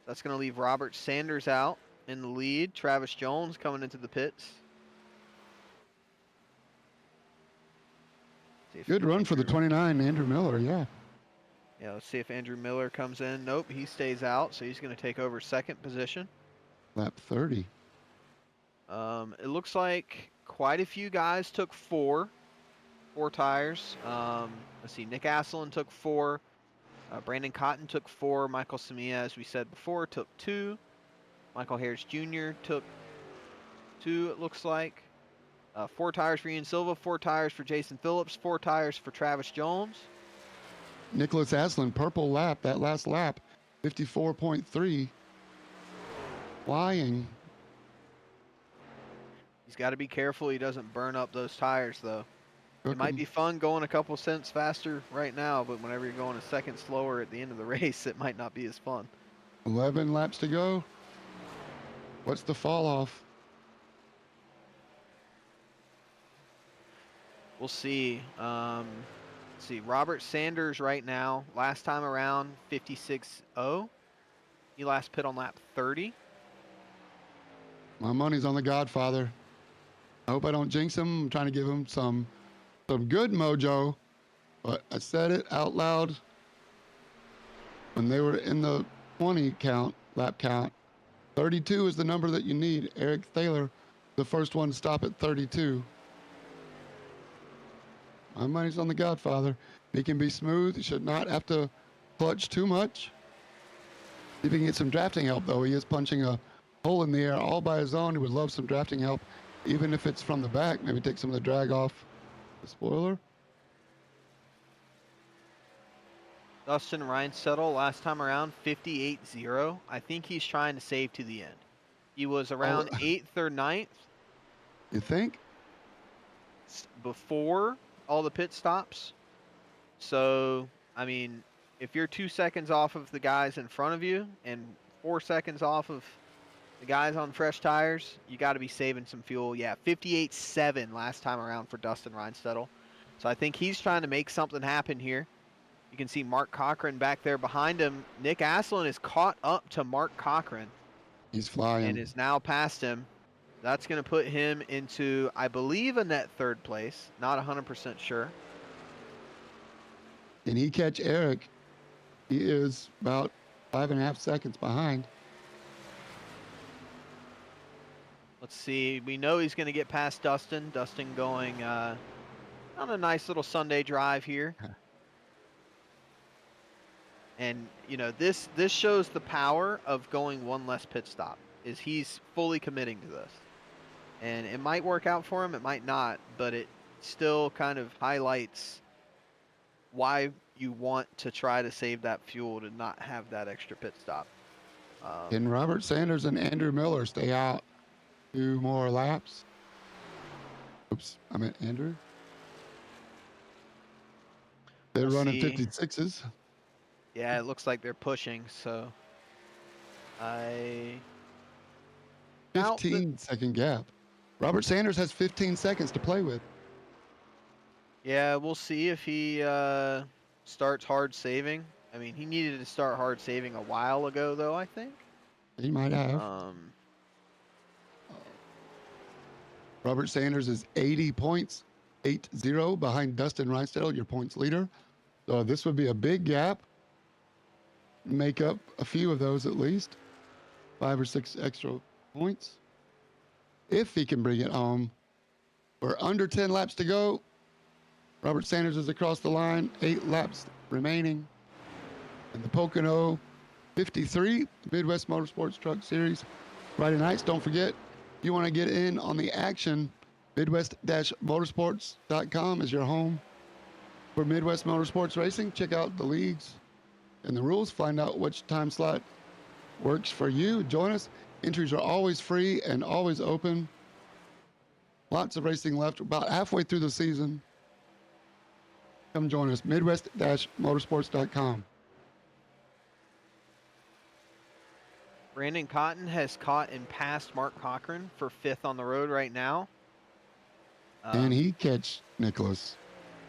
That's going to leave Robert Sanders out in the lead. Travis Jones coming into the pits. Good run for the 29, Andrew Miller, yeah. Yeah, let's see if Andrew Miller comes in. Nope, he stays out, so he's going to take over second position. Lap 30. It looks like quite a few guys took four tires. Let's see, Nick Asselin took 4. Brandon Cotton took 4. Michael Samia, as we said before, took 2. Michael Harris Jr. took 2, it looks like. 4 tires for Ian Silva, 4 tires for Jason Phillips, 4 tires for Travis Jones. Nicholas Aslan, purple lap, that last lap, 54.3. Flying. He's got to be careful he doesn't burn up those tires, though. Took It might him. be fun going a couple cents faster right now, but whenever you're going a second slower at the end of the race, it might not be as fun. 11 laps to go. What's the fall off? We'll see. Let's see. Robert Sanders right now, last time around, 56.0. He last pit on lap 30. My money's on the Godfather. I hope I don't jinx him. I'm trying to give him some good mojo, but I said it out loud when they were in the 20 count, lap count. 32 is the number that you need. Eric Thaler, the first one to stop at 32. My money's on the Godfather. He can be smooth. He should not have to clutch too much. If he can get some drafting help, though, he is punching a hole in the air all by his own. He would love some drafting help, even if it's from the back. Maybe take some of the drag off the spoiler. Dustin Reinsettle, last time around, 58.0. I think he's trying to save to the end. He was around 8th or 9th. You think? Before all the pit stops. So, I mean, if you're 2 seconds off of the guys in front of you and 4 seconds off of the guys on fresh tires, you got to be saving some fuel. Yeah, 58.7 last time around for Dustin Reinsettle. So I think he's trying to make something happen here. You can see Mark Cochran back there behind him. Nick Asselin is caught up to Mark Cochran. He's flying. And is now past him. That's going to put him into, I believe, a net 3rd place. Not 100% sure. Can he catch Eric? He is about 5.5 seconds behind. Let's see. We know he's going to get past Dustin. Dustin going on a nice little Sunday drive here. And, you know, this shows the power of going one less pit stop, is he's fully committing to this. And it might work out for him, it might not, but it still kind of highlights why you want to try to save that fuel to not have that extra pit stop. Can Robert Sanders and Andrew Miller stay out 2 more laps? Oops, I meant Andrew. They're running 56s. Yeah, it looks like they're pushing, so I 15-second gap. Robert Sanders has 15 seconds to play with. Yeah, we'll see if he starts hard saving. I mean, he needed to start hard saving a while ago, though, I think. He might have. Robert Sanders is 80 points, 8-0 behind Dustin Reinsettle, your points leader. So this would be a big gap. Make up a few of those at least. 5 or 6 extra points. If he can bring it home. We're under 10 laps to go. Robert Sanders is across the line. 8 laps remaining. And the Pocono 53 Midwest Motorsports Truck Series Friday nights. Don't forget, if you want to get in on the action, Midwest-Motorsports.com is your home for Midwest Motorsports Racing. Check out the leagues and the rules. Find out which time slot works for you. Join us. Entries are always free and always open. Lots of racing left. About halfway through the season. Come join us. Midwest-Motorsports.com. Brandon Cotton has caught and passed Mark Cochran for 5th on the road right now. And he catch Nicholas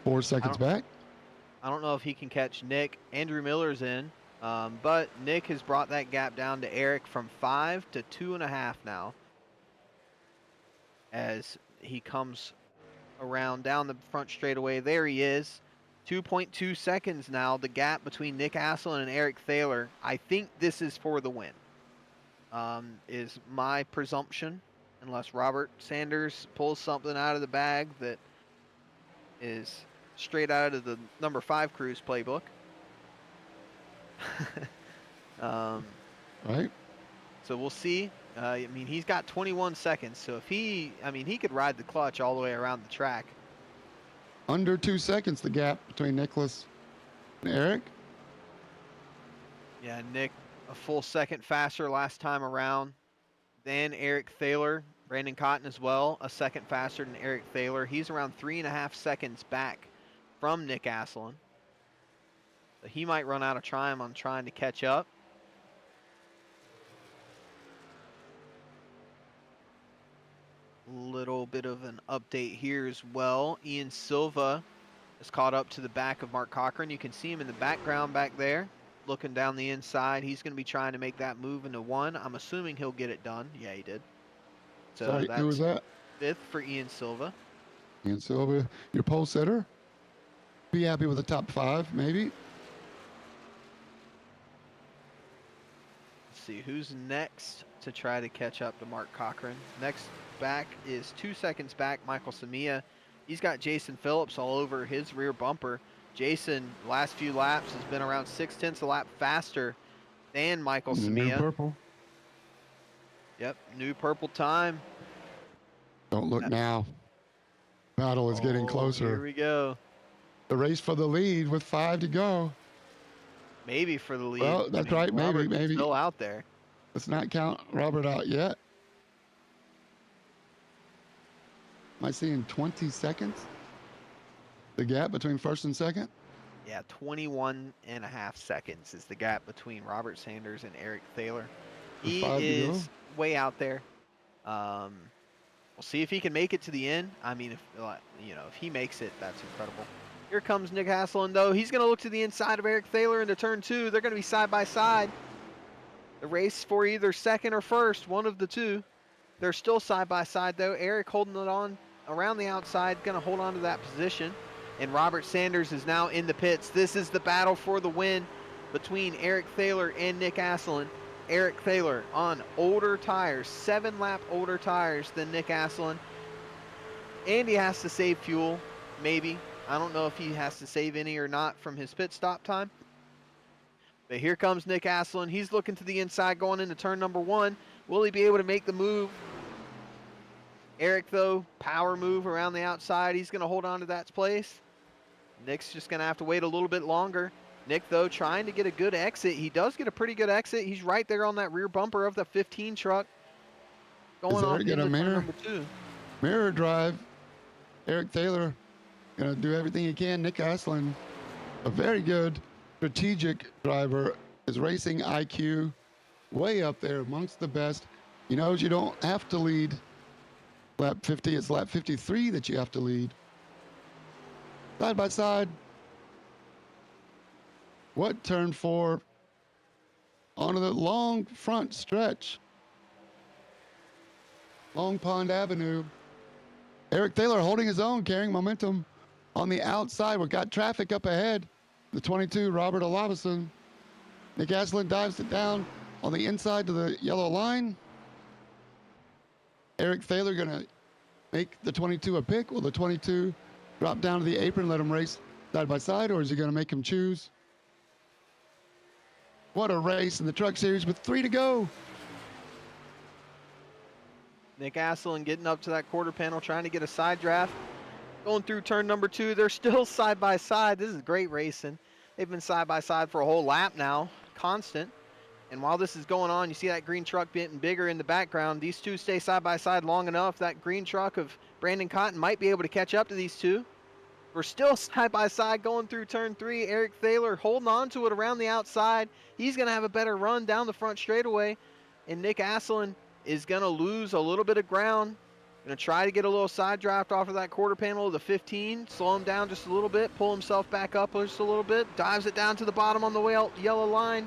4 seconds back. I don't know if he can catch Nick. Andrew Miller's in, but Nick has brought that gap down to Eric from 5 to 2.5 now, as he comes around down the front straightaway. There he is. 2.2 seconds now, the gap between Nick Asselin and Eric Thaler. I think this is for the win, is my presumption, unless Robert Sanders pulls something out of the bag that is straight out of the number 5 crew's playbook. Right. So we'll see. I mean, he's got 21 seconds, so if he could ride the clutch all the way around the track. Under 2 seconds, the gap between Nicholas and Eric. Yeah, Nick a full second faster last time around than Eric Thaler. Brandon Cotton as well, a second faster than Eric Thaler. He's around 3.5 seconds back from Nick Asselin. So he might run out of time on trying to catch up. Little bit of an update here as well. Ian Silva is caught up to the back of Mark Cochran. You can see him in the background back there, looking down the inside. He's going to be trying to make that move into 1. I'm assuming he'll get it done. Yeah, he did. So Sorry, that's who was that? 5th for Ian Silva. Ian Silva, your pole setter. Be happy with the top 5, maybe. Let's see who's next to try to catch up to Mark Cochran. Next back is 2 seconds back, Michael Samia. He's got Jason Phillips all over his rear bumper. Jason, last few laps, has been around 0.6 a lap faster than Michael Samia. New purple. Yep, new purple time. Don't look now. Battle is getting closer. Here we go. The race for the lead with 5 to go. Maybe for the lead. Well, that's right. Maybe. Still out there. Let's not count Robert out yet. Am I seeing 20 seconds? The gap between first and second? Yeah, 21.5 seconds is the gap between Robert Sanders and Eric Thaler. He is way out there. We'll see if he can make it to the end. I mean, if he makes it, that's incredible. Here comes Nick Asselin, though. He's going to look to the inside of Eric Thaler into turn 2. They're going to be side by side. The race for either second or first, one of the two. They're still side by side, though. Eric holding it on around the outside, going to hold on to that position. And Robert Sanders is now in the pits. This is the battle for the win between Eric Thaler and Nick Asselin. Eric Thaler on older tires, 7-lap older tires than Nick Asselin. And he has to save fuel, maybe. I don't know if he has to save any or not from his pit stop time. But here comes Nick Asselin. He's looking to the inside going into turn number 1. Will he be able to make the move? Eric, though, power move around the outside. He's going to hold on to that place. Nick's just going to have to wait a little bit longer. Nick, though, trying to get a good exit. He does get a pretty good exit. He's right there on that rear bumper of the 15 truck. Going off into turn number 2. Mirror drive. Eric Thaler going to do everything he can. Nick Asselin, a very good strategic driver. His racing IQ way up there amongst the best. He knows you don't have to lead lap 50. It's lap 53 that you have to lead. Side by side. What turn 4 onto the long front stretch. Long Pond Avenue. Eric Thaler holding his own, carrying momentum on the outside. We've got traffic up ahead. The 22, Robert Olavison. Nick Asselin dives it down on the inside to the yellow line. Eric Thaler going to make the 22 a pick. Will the 22 drop down to the apron, let him race side by side, or is he going to make him choose? What a race in the Truck Series with 3 to go. Nick Asselin getting up to that quarter panel, trying to get a side draft. Going through turn number 2. They're still side by side. This is great racing. They've been side by side for a whole lap now, constant. And while this is going on, you see that green truck getting bigger in the background. These two stay side by side long enough. That green truck of Brandon Cotton might be able to catch up to these two. We're still side by side going through turn 3. Eric Thaler holding on to it around the outside. He's going to have a better run down the front straightaway. And Nick Asselin is going to lose a little bit of ground. Gonna try to get a little side draft off of that quarter panel of the 15, slow him down just a little bit, pull himself back up just a little bit, dives it down to the bottom on the yellow line.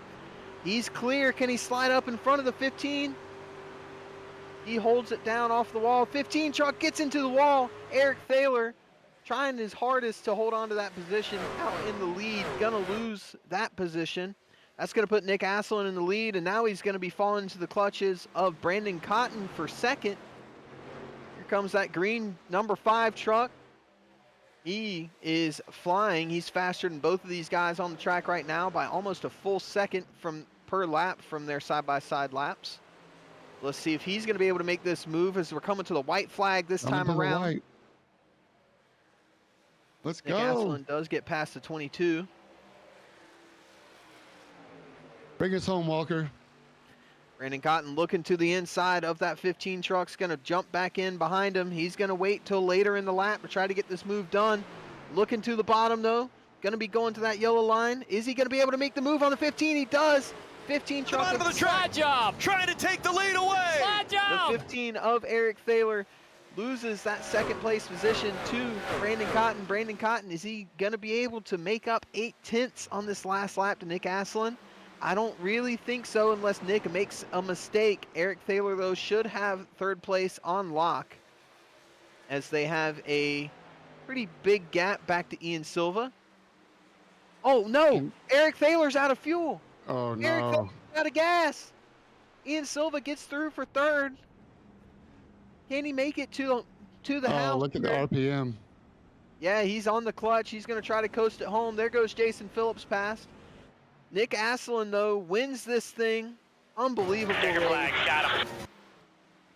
He's clear. Can he slide up in front of the 15? He holds it down off the wall. 15 truck gets into the wall. Eric Thaler trying his hardest to hold on to that position, out in the lead, gonna lose that position. That's gonna put Nick Asselin in the lead, and now he's gonna be falling into the clutches of Brandon Cotton for second. Here comes that green number 5 truck. He is flying. He's faster than both of these guys on the track right now by almost a full second per lap from their side-by-side laps. Let's see if he's going to be able to make this move as we're coming to the white flag this time around. Let's Nick go. Asselin does get past the 22. Bring us home, Walker. Brandon Cotton looking to the inside of that 15 truck's going to jump back in behind him. He's going to wait till later in the lap to try to get this move done. Looking to the bottom, though. Going to be going to that yellow line. Is he going to be able to make the move on the 15? He does. 15 truck. Bottom of the track. Job. Trying to take the lead away. The 15 of Eric Thaler loses that second place position to Brandon Cotton. Brandon Cotton, is he going to be able to make up 8/10 on this last lap to Nick Asselin? I don't really think so unless Nick makes a mistake. Eric Thaler, though, should have third place on lock as they have a pretty big gap back to Ian Silva. Oh, no. Eric Thaler's out of fuel. Oh, no. Eric Thaler's out of gas. Ian Silva gets through for third. Can he make it to the house? Oh, look at the RPM. Yeah, he's on the clutch. He's going to try to coast it home. There goes Jason Phillips past. Nick Asselin, though, wins this thing. Unbelievable. Flag, got him.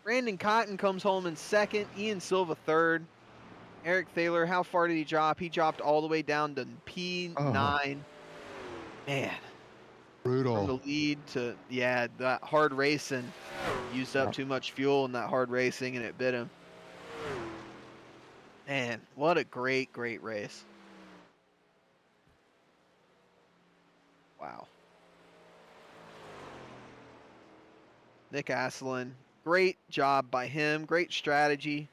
Brandon Cotton comes home in second. Ian Silva third. Eric Thaler, how far did he drop? He dropped all the way down to P9. Oh. Man. Brutal. From the lead to, yeah, that hard racing. Used up too much fuel in that hard racing, and it bit him. Man, what a great, great race. Wow. Nick Asselin, great job by him. Great strategy.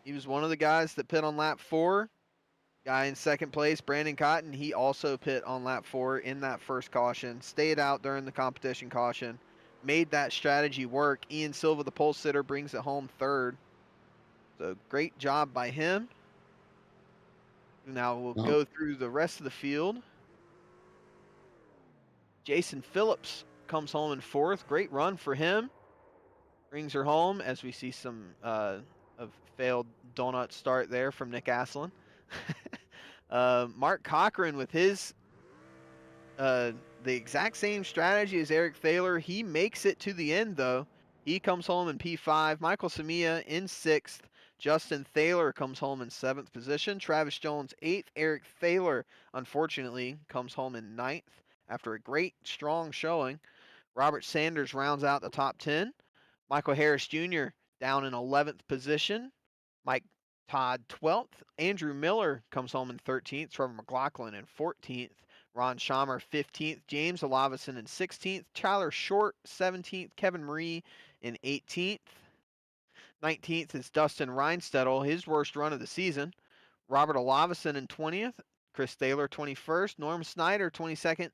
He was one of the guys that pit on lap 4. Guy in second place, Brandon Cotton, he also pit on lap 4 in that first caution. Stayed out during the competition caution. Made that strategy work. Ian Silva, the pole sitter, brings it home third. So great job by him. Now we'll go through the rest of the field. Jason Phillips comes home in fourth. Great run for him. Brings her home as we see some of failed donut start there from Nick Asselin. Mark Cochran with his the exact same strategy as Eric Thaler. He makes it to the end, though. He comes home in P5. Michael Samia in 6th. Justin Thaler comes home in 7th position. Travis Jones 8th. Eric Thaler, unfortunately, comes home in 9th. After a great, strong showing. Robert Sanders rounds out the top 10. Michael Harris Jr. down in 11th position. Mike Todd 12th. Andrew Miller comes home in 13th. Trevor McLaughlin in 14th. Ron Schamer 15th. James Olavison in 16th. Tyler Short 17th. Kevin Marie in 18th. 19th is Dustin Reinstedel, his worst run of the season. Robert Olavison in 20th. Chris Thaler 21st. Norm Snyder 22nd.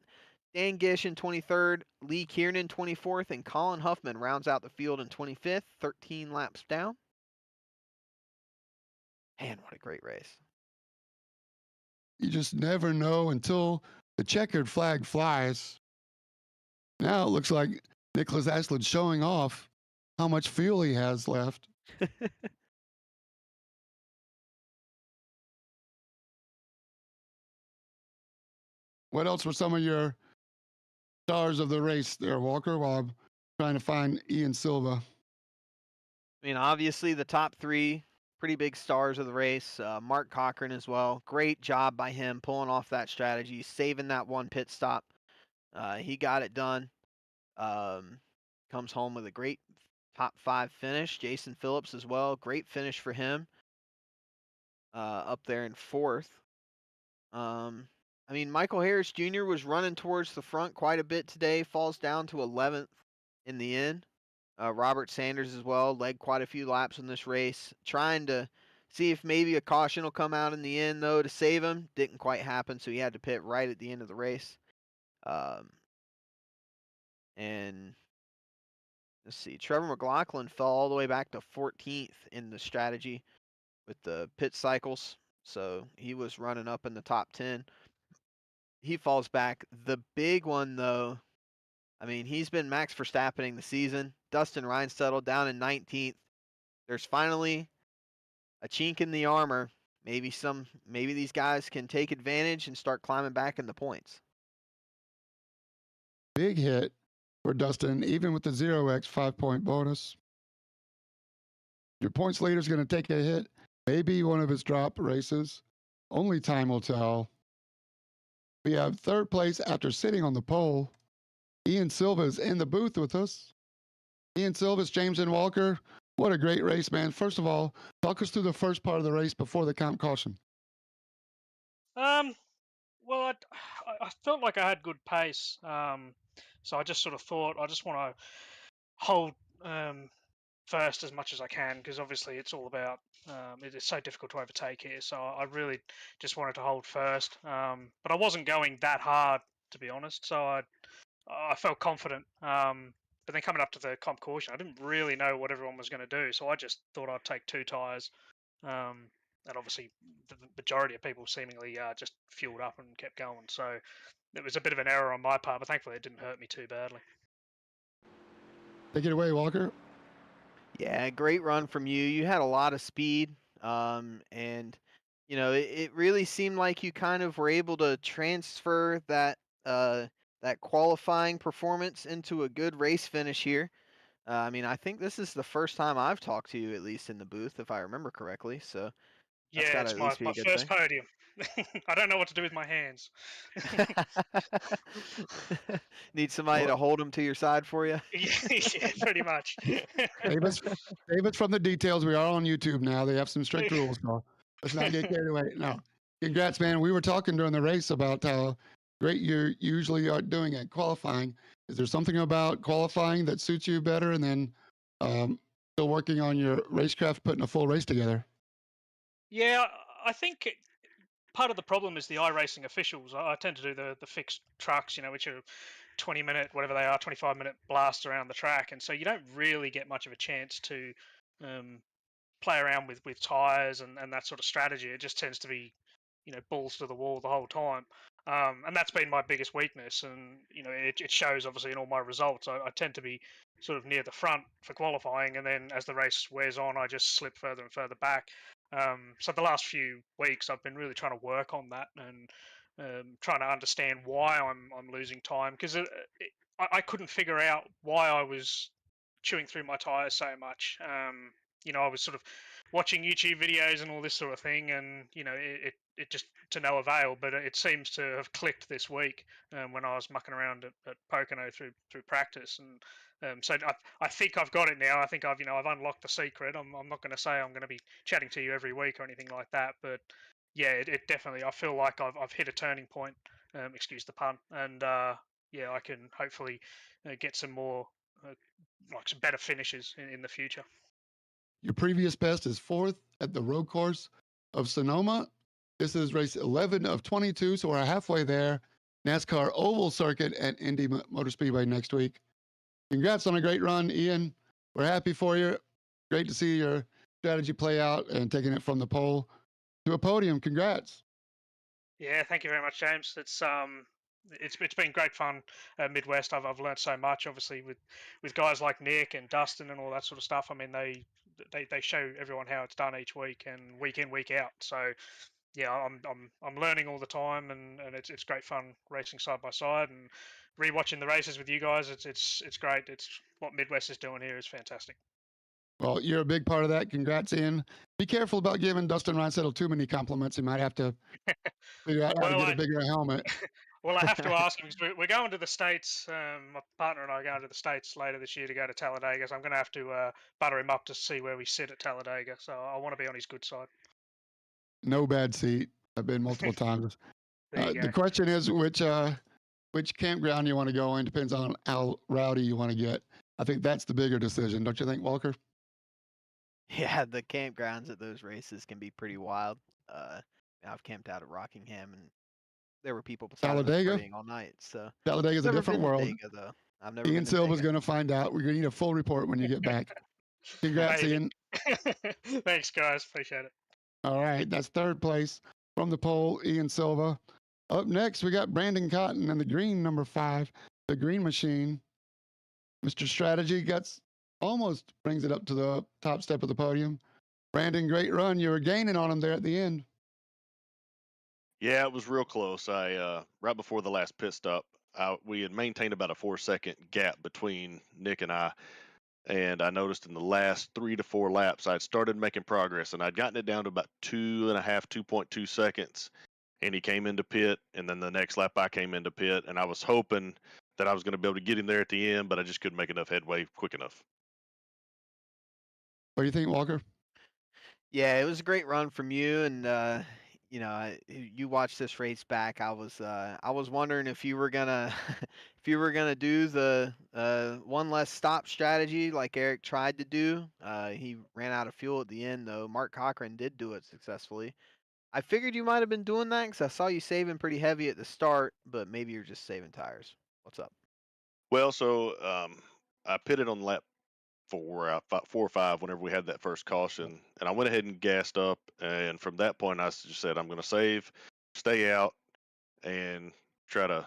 Dan Gish in 23rd, Lee Kiernan 24th, and Colin Huffman rounds out the field in 25th, 13 laps down. Man, what a great race. You just never know until the checkered flag flies. Now it looks like Nicholas Asselin showing off how much fuel he has left. What else were some of your stars of the race there, Walker, while I'm trying to find Ian Silva? I mean, obviously the top 3 pretty big stars of the race. Mark Cochran as well. Great job by him pulling off that strategy, saving that one pit stop. He got it done. Comes home with a great top 5 finish. Jason Phillips as well. Great finish for him. Up there in 4th. I mean, Michael Harris Jr. was running towards the front quite a bit today. Falls down to 11th in the end. Robert Sanders as well led quite a few laps in this race, trying to see if maybe a caution will come out in the end, though, to save him. Didn't quite happen, so he had to pit right at the end of the race. And let's see, Trevor McLaughlin fell all the way back to 14th in the strategy with the pit cycles, so he was running up in the top 10. He falls back. The big one, though, I mean, he's been Max Verstappening the season. Dustin Reinsettle down in 19th. There's finally a chink in the armor. Maybe these guys can take advantage and start climbing back in the points. Big hit for Dustin, even with the 0x 5-point bonus. Your points leader is going to take a hit. Maybe one of his drop races. Only time will tell. We have third place after sitting on the pole. Ian Silva is in the booth with us. Ian Silva's James and Walker. What a great race, man. First of all, talk us through the first part of the race before the comp caution. Well, I felt like I had good pace. So I just sort of thought I just want to hold first as much as I can, because obviously it's all about it is so difficult to overtake here. So I really just wanted to hold first. But I wasn't going that hard, to be honest. So I felt confident. But then coming up to the comp caution, I didn't really know what everyone was going to do. So I just thought I'd take 2 tyres. And obviously, the majority of people seemingly just fueled up and kept going. So it was a bit of an error on my part, but thankfully it didn't hurt me too badly. Take it away, Walker. Yeah, great run from you. You had a lot of speed, and it really seemed like you kind of were able to transfer that qualifying performance into a good race finish here. I mean, I think this is the first time I've talked to you, at least in the booth, if I remember correctly. So yeah, it's my first podium. I don't know what to do with my hands. Need somebody to hold them to your side for you? Yeah, pretty much. David's from the details. We are on YouTube now. They have some strict rules, so let's not get carried away. No. Congrats, man. We were talking during the race about how great you usually are doing at qualifying. Is there something about qualifying that suits you better, and then still working on your racecraft, putting a full race together? Yeah, I think part of the problem is the iRacing officials. I tend to do the fixed trucks, which are 20-minute, whatever they are, 25-minute blasts around the track, and so you don't really get much of a chance to play around with tires and that sort of strategy. It just tends to be, balls to the wall the whole time. And that's been my biggest weakness, and it shows obviously in all my results. I tend to be sort of near the front for qualifying, and then as the race wears on, I just slip further and further back. So the last few weeks, I've been really trying to work on that and trying to understand why I'm losing time, because I couldn't figure out why I was chewing through my tires so much. I was sort of watching YouTube videos and all this sort of thing, and it just to no avail. But it seems to have clicked this week when I was mucking around at Pocono through practice, and so I think I've got it now. I think I've unlocked the secret. I'm not going to say I'm going to be chatting to you every week or anything like that, but yeah, it definitely, I feel like I've hit a turning point. Excuse the pun, and yeah, I can hopefully get some more like some better finishes in the future. Your previous best is 4th at the road course of Sonoma. This is race 11 of 22, so we're halfway there. NASCAR Oval Circuit at Indy Motor Speedway next week. Congrats on a great run, Ian. We're happy for you. Great to see your strategy play out and taking it from the pole to a podium. Congrats. Yeah, thank you very much, James. It's been great fun. Midwest, I've learned so much, obviously, with guys like Nick and Dustin and all that sort of stuff. I mean, they show everyone how it's done each week and week in, week out. So yeah, I'm learning all the time, and it's great fun racing side by side and rewatching the races with you guys. It's great. It's what Midwest is doing here is fantastic. Well, you're a big part of that. Congrats, Ian. Be careful about giving Dustin Reinsettle too many compliments. He might have to figure out how to get a bigger helmet. Well, I have to ask him, because we're going to the States. My partner and I are going to the States later this year to go to Talladega, so I'm going to have to butter him up to see where we sit at Talladega. So I want to be on his good side. No bad seat. I've been multiple times. The question is which campground you want to go in. Depends on how rowdy you want to get. I think that's the bigger decision, don't you think, Walker? Yeah, the campgrounds at those races can be pretty wild. I've camped out at Rockingham, and there were people beside of us Talladega? partying all night. So Talladega's a never different been to world. Dega though. I've never Ian been to Silva's Dega. going to find out. We're going to need a full report when you get back. Congrats, Maybe. Ian. Thanks, guys. Appreciate it. All right, that's third place from the pole, Ian Silva. Up next, we got Brandon Cotton in the green, number 5, the Green Machine. Mr. Strategy almost brings it up to the top step of the podium. Brandon, great run. You were gaining on him there at the end. Yeah, it was real close. I right before the last pit stop, we had maintained about a 4-second gap between Nick and I. And I noticed in the last 3 to 4 laps, I'd started making progress, and I'd gotten it down to about 2.2 seconds. And he came into pit, and then the next lap I came into pit, and I was hoping that I was going to be able to get him there at the end, but I just couldn't make enough headway quick enough. What do you think, Walker? Yeah, it was a great run from you, and you watched this race back. I was wondering if you were gonna if you were gonna do the one less stop strategy like Eric tried to do. He ran out of fuel at the end, though. Mark Cochran did do it successfully. I figured you might have been doing that because I saw you saving pretty heavy at the start, but maybe you're just saving tires. What's up? Well, so I pitted on lap 4 or 5 whenever we had that first caution, and I went ahead and gassed up. And from that point, I just said I'm going to save, stay out, and try to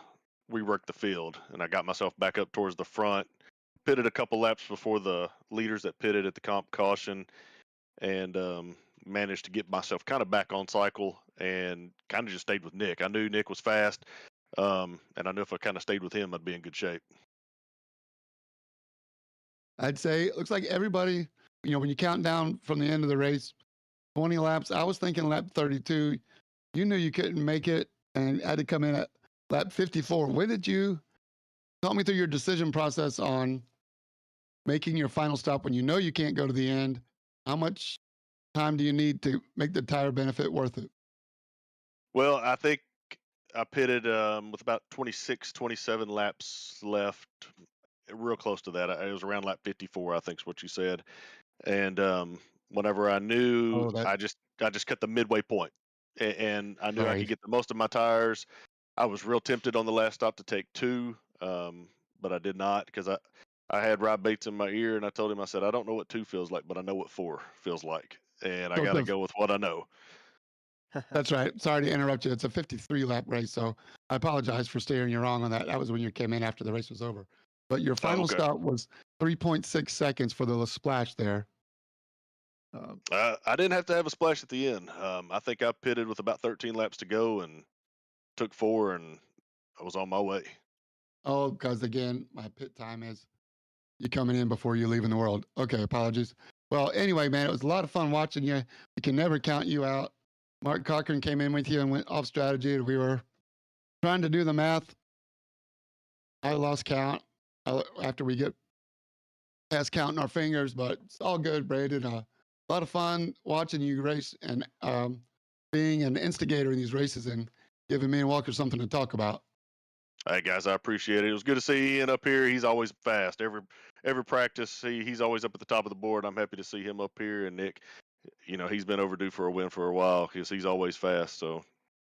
rework the field. And I got myself back up towards the front, pitted a couple laps before the leaders that pitted at the comp caution, and managed to get myself kind of back on cycle and kind of just stayed with Nick. I knew Nick was fast, and I knew if I kind of stayed with him, I'd be in good shape. I'd say it looks like everybody, when you count down from the end of the race, 20 laps, I was thinking lap 32. You knew you couldn't make it and had to come in at lap 54. When did you talk me through your decision process on making your final stop when you know you can't go to the end? How much time do you need to make the tire benefit worth it? Well, I think I pitted with about 26, 27 laps left, real close to that. It was around lap 54, I think is what you said. And whenever I knew, I just cut the midway point, and I knew I could get the most of my tires. I was real tempted on the last stop to take 2, but I did not because I had Rob Bates in my ear, and I told him, I said, I don't know what 2 feels like, but I know what 4 feels like, and I got to go with what I know. That's right. Sorry to interrupt you. It's a 53-lap race, so I apologize for steering you wrong on that. That was when you came in after the race was over. But your final stop was 3.6 seconds for the splash there. I didn't have to have a splash at the end. I think I pitted with about 13 laps to go and took 4, and I was on my way. Oh, because again, my pit time is you coming in before you leaving the world. Okay, apologies. Well, anyway, man, it was a lot of fun watching you. We can never count you out. Mark Cochran came in with you and went off strategy. We were trying to do the math. I lost count after we get past counting our fingers, but it's all good, Braden. A lot of fun watching you race and being an instigator in these races and giving me and Walker something to talk about. Hey guys, I appreciate it. It was good to see Ian up here. He's always fast. Every practice, he's always up at the top of the board. I'm happy to see him up here. And Nick, he's been overdue for a win for a while because he's always fast. So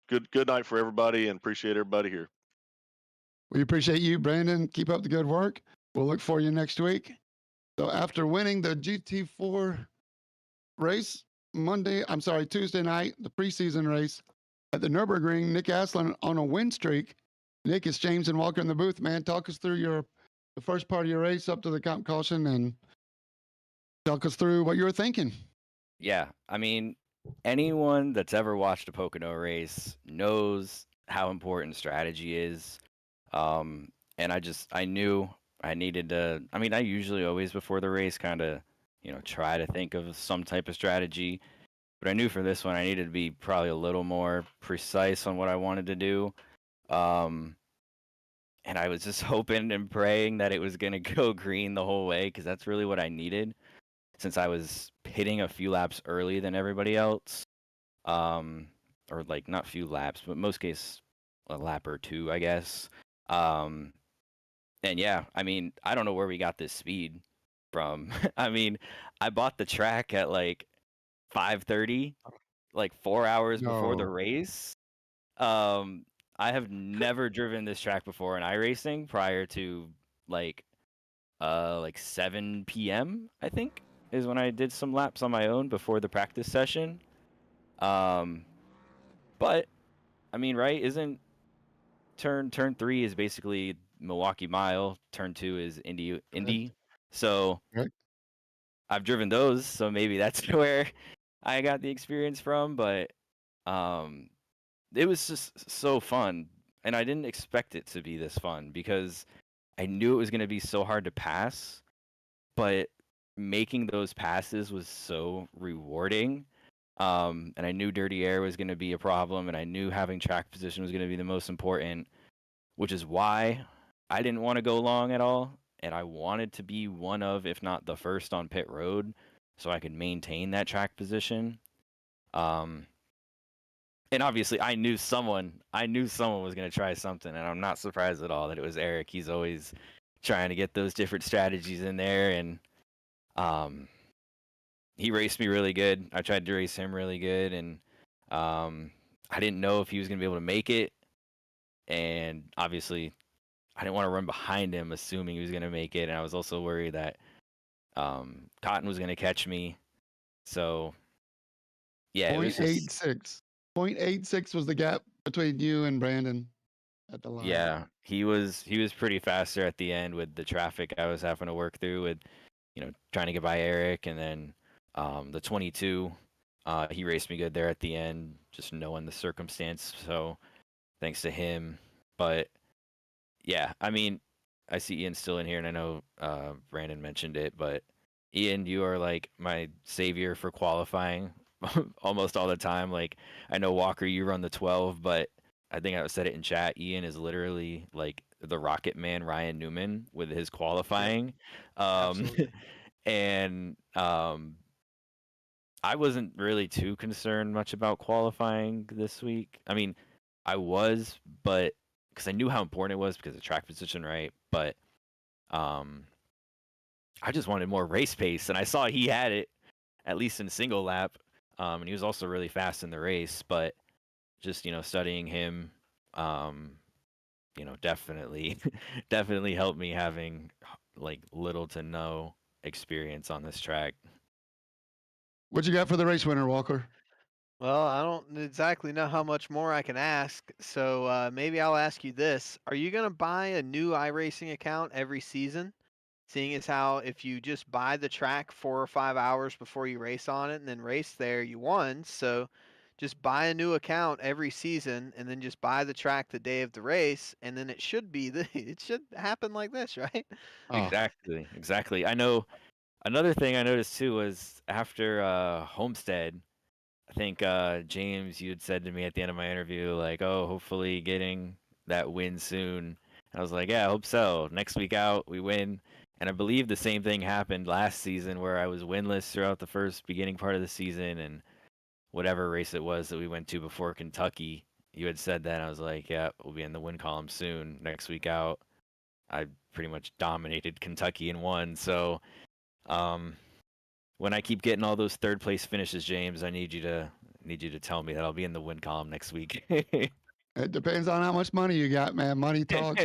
good night for everybody, and appreciate everybody here. We appreciate you, Brandon. Keep up the good work. We'll look for you next week. So after winning the GT4 race Tuesday night, the preseason race at the Nürburgring, Nick Aslan on a win streak. Nick, it's James and Walker in the booth, man. Talk us through the first part of your race up to the comp caution and talk us through what you were thinking. Yeah, I mean, anyone that's ever watched a Pocono race knows how important strategy is. And I knew I needed to, I usually always before the race kind of, try to think of some type of strategy, but I knew for this one I needed to be probably a little more precise on what I wanted to do. And I was just hoping and praying that it was going to go green the whole way, because that's really what I needed, since I was hitting a few laps early than everybody else. Or like not few laps, but most case a lap or 2, I guess. And yeah, I mean, I don't know where we got this speed from. I mean, I bought the track at like 5:30, like 4 hours before the No. race. Um, I have never driven this track before in iRacing prior to like 7 p.m. I think is when I did some laps on my own before the practice session. Um, but I mean, right? Isn't turn 3 is basically Milwaukee Mile, turn 2 is Indy. So Right. I've driven those, so maybe that's where I got the experience from, but um it was just so fun, and I didn't expect it to be this fun because I knew it was going to be so hard to pass, but making those passes was so rewarding. And I knew dirty air was going to be a problem, and I knew having track position was going to be the most important, which is why I didn't want to go long at all, and I wanted to be one of, if not the first on pit road, so I could maintain that track position. Um, and obviously, I knew someone was going to try something, and I'm not surprised at all that it was Eric. He's always trying to get those different strategies in there, and um, he raced me really good. I tried to race him really good, and I didn't know if he was going to be able to make it, and obviously, I didn't want to run behind him, assuming he was going to make it, and I was also worried that Cotton was going to catch me. So, yeah, it was just 0.86. 0.86 was the gap between you and Brandon at the line. yeah. He was pretty fast there at the end with the traffic I was having to work through with, trying to get by Eric, and then the 22. He raced me good there at the end, just knowing the circumstance. So, thanks to him. But yeah, I mean, I see Ian still in here, and I know Brandon mentioned it, but Ian, you are like my savior for qualifying almost all the time. Like, I know Walker, you run the 12, but I think I said it in chat. Ian is literally like the Rocket Man, Ryan Newman, with his qualifying. Absolutely. And I wasn't really too concerned much about qualifying this week. I mean, I was, but because I knew how important it was because of track position, right? But um, I just wanted more race pace, and I saw he had it at least in single lap, and he was also really fast in the race. But just studying him, um, definitely definitely helped me having like little to no experience on this track. What you got for the race winner, Walker? Well, I don't exactly know how much more I can ask, so maybe I'll ask you this. Are you going to buy a new iRacing account every season? Seeing as how if you just buy the track 4 or 5 hours before you race on it and then race there, you won. So just buy a new account every season and then just buy the track the day of the race, and then it should be it should happen like this, right? Oh, Exactly. I know. Another thing I noticed too was after Homestead, I think James, you had said to me at the end of my interview, like, "Oh, hopefully getting that win soon." I was like, "Yeah, I hope so." Next week out, we win, and I believe the same thing happened last season, where I was winless throughout the first beginning part of the season, and whatever race it was that we went to before Kentucky, you had said that, and I was like, "Yeah, we'll be in the win column soon." Next week out, I pretty much dominated Kentucky and won. So, um, when I keep getting all those third place finishes, James, I need you to tell me that I'll be in the win column next week. it depends on how much money you got, man. Money talks.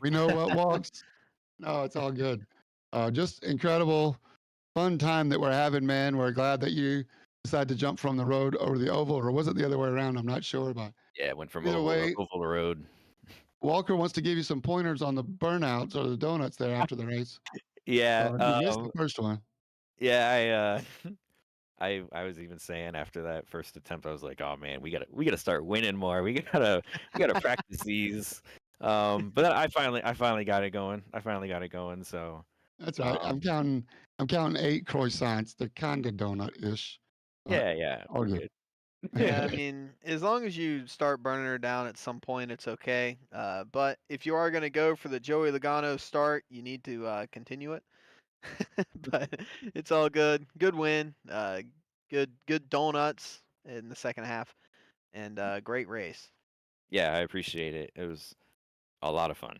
We know what walks. No, it's all good. Just incredible, fun time that we're having, man. We're glad that you decided to jump from the road over the oval, or was it the other way around? I'm not sure, but Yeah, it went from either way, oval to road. Walker wants to give you some pointers on the burnouts or the donuts there after the race. Yeah, You missed the first one. yeah. I was even saying after that first attempt, I was like, "Oh man, we gotta start winning more. We gotta practice these." But then I finally got it going. So That's right. um, I'm counting 8 croissants. They're kind of donut-ish. But yeah, all we're good. good. Yeah, I mean, as long as you start burning her down at some point, it's okay. But if you are going to go for the Joey Logano start, you need to continue it. But it's all good. Good win. Good donuts in the second half, and great race. Yeah, I appreciate it. It was a lot of fun.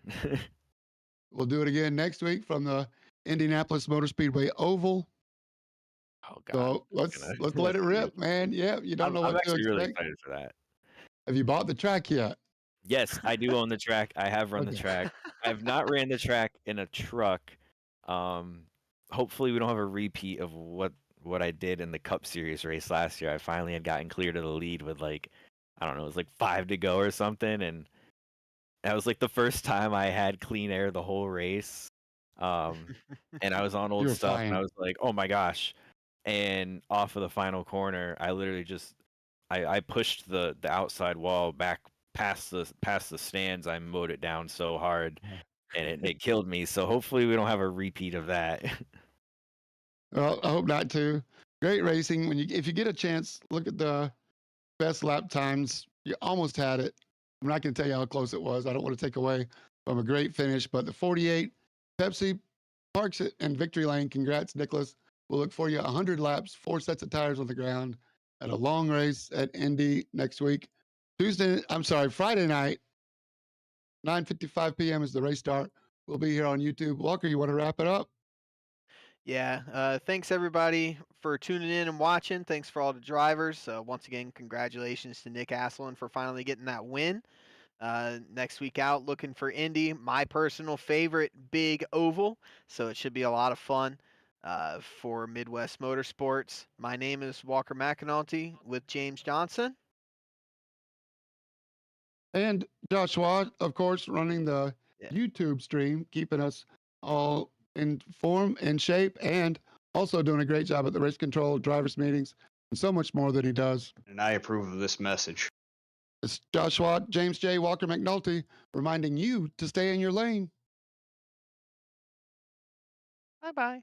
We'll do it again next week from the Indianapolis Motor Speedway Oval. Oh God. So let's gonna- let it that's rip, huge. man. Yeah, you don't know I'm what to actually really expect. excited for that. Have you bought the track yet? Yes, I do own the track. I have run the Okay. track. I have not ran the track in a truck. Hopefully we don't have a repeat of what I did in the Cup Series race last year. I finally had gotten clear to the lead with like, I don't know, it was like 5 to go or something, and that was like the first time I had clean air the whole race. And I was on You old were stuff, and I fine. was like, oh my gosh. And off of the final corner, I literally just I pushed the outside wall back past the stands. I mowed it down so hard, and it killed me. So hopefully we don't have a repeat of that. Well, I hope not too. Great racing. If you get a chance, look at the best lap times. You almost had it. I'm not going to tell you how close it was. I don't want to take away from a great finish, but the 48 Pepsi parks it in victory lane. Congrats, Nicholas. We'll look for you 100 laps, 4 sets of tires on the ground at a long race at Indy next week. Friday night, 9:55 p.m. is the race start. We'll be here on YouTube. Walker, you want to wrap it up? Yeah. Thanks everybody for tuning in and watching. Thanks for all the drivers. Once again, congratulations to Nick Asselin for finally getting that win. Next week out, looking for Indy, my personal favorite big oval. So it should be a lot of fun for Midwest Motorsports. My name is Walker McAnulty with James Johnson. And Joshua, of course, running the Yeah. YouTube stream, keeping us all in form and shape, and also doing a great job at the race control, drivers' meetings, and so much more that he does. And I approve of this message. It's Joshua James J. Walker McNulty reminding you to stay in your lane. Bye-bye.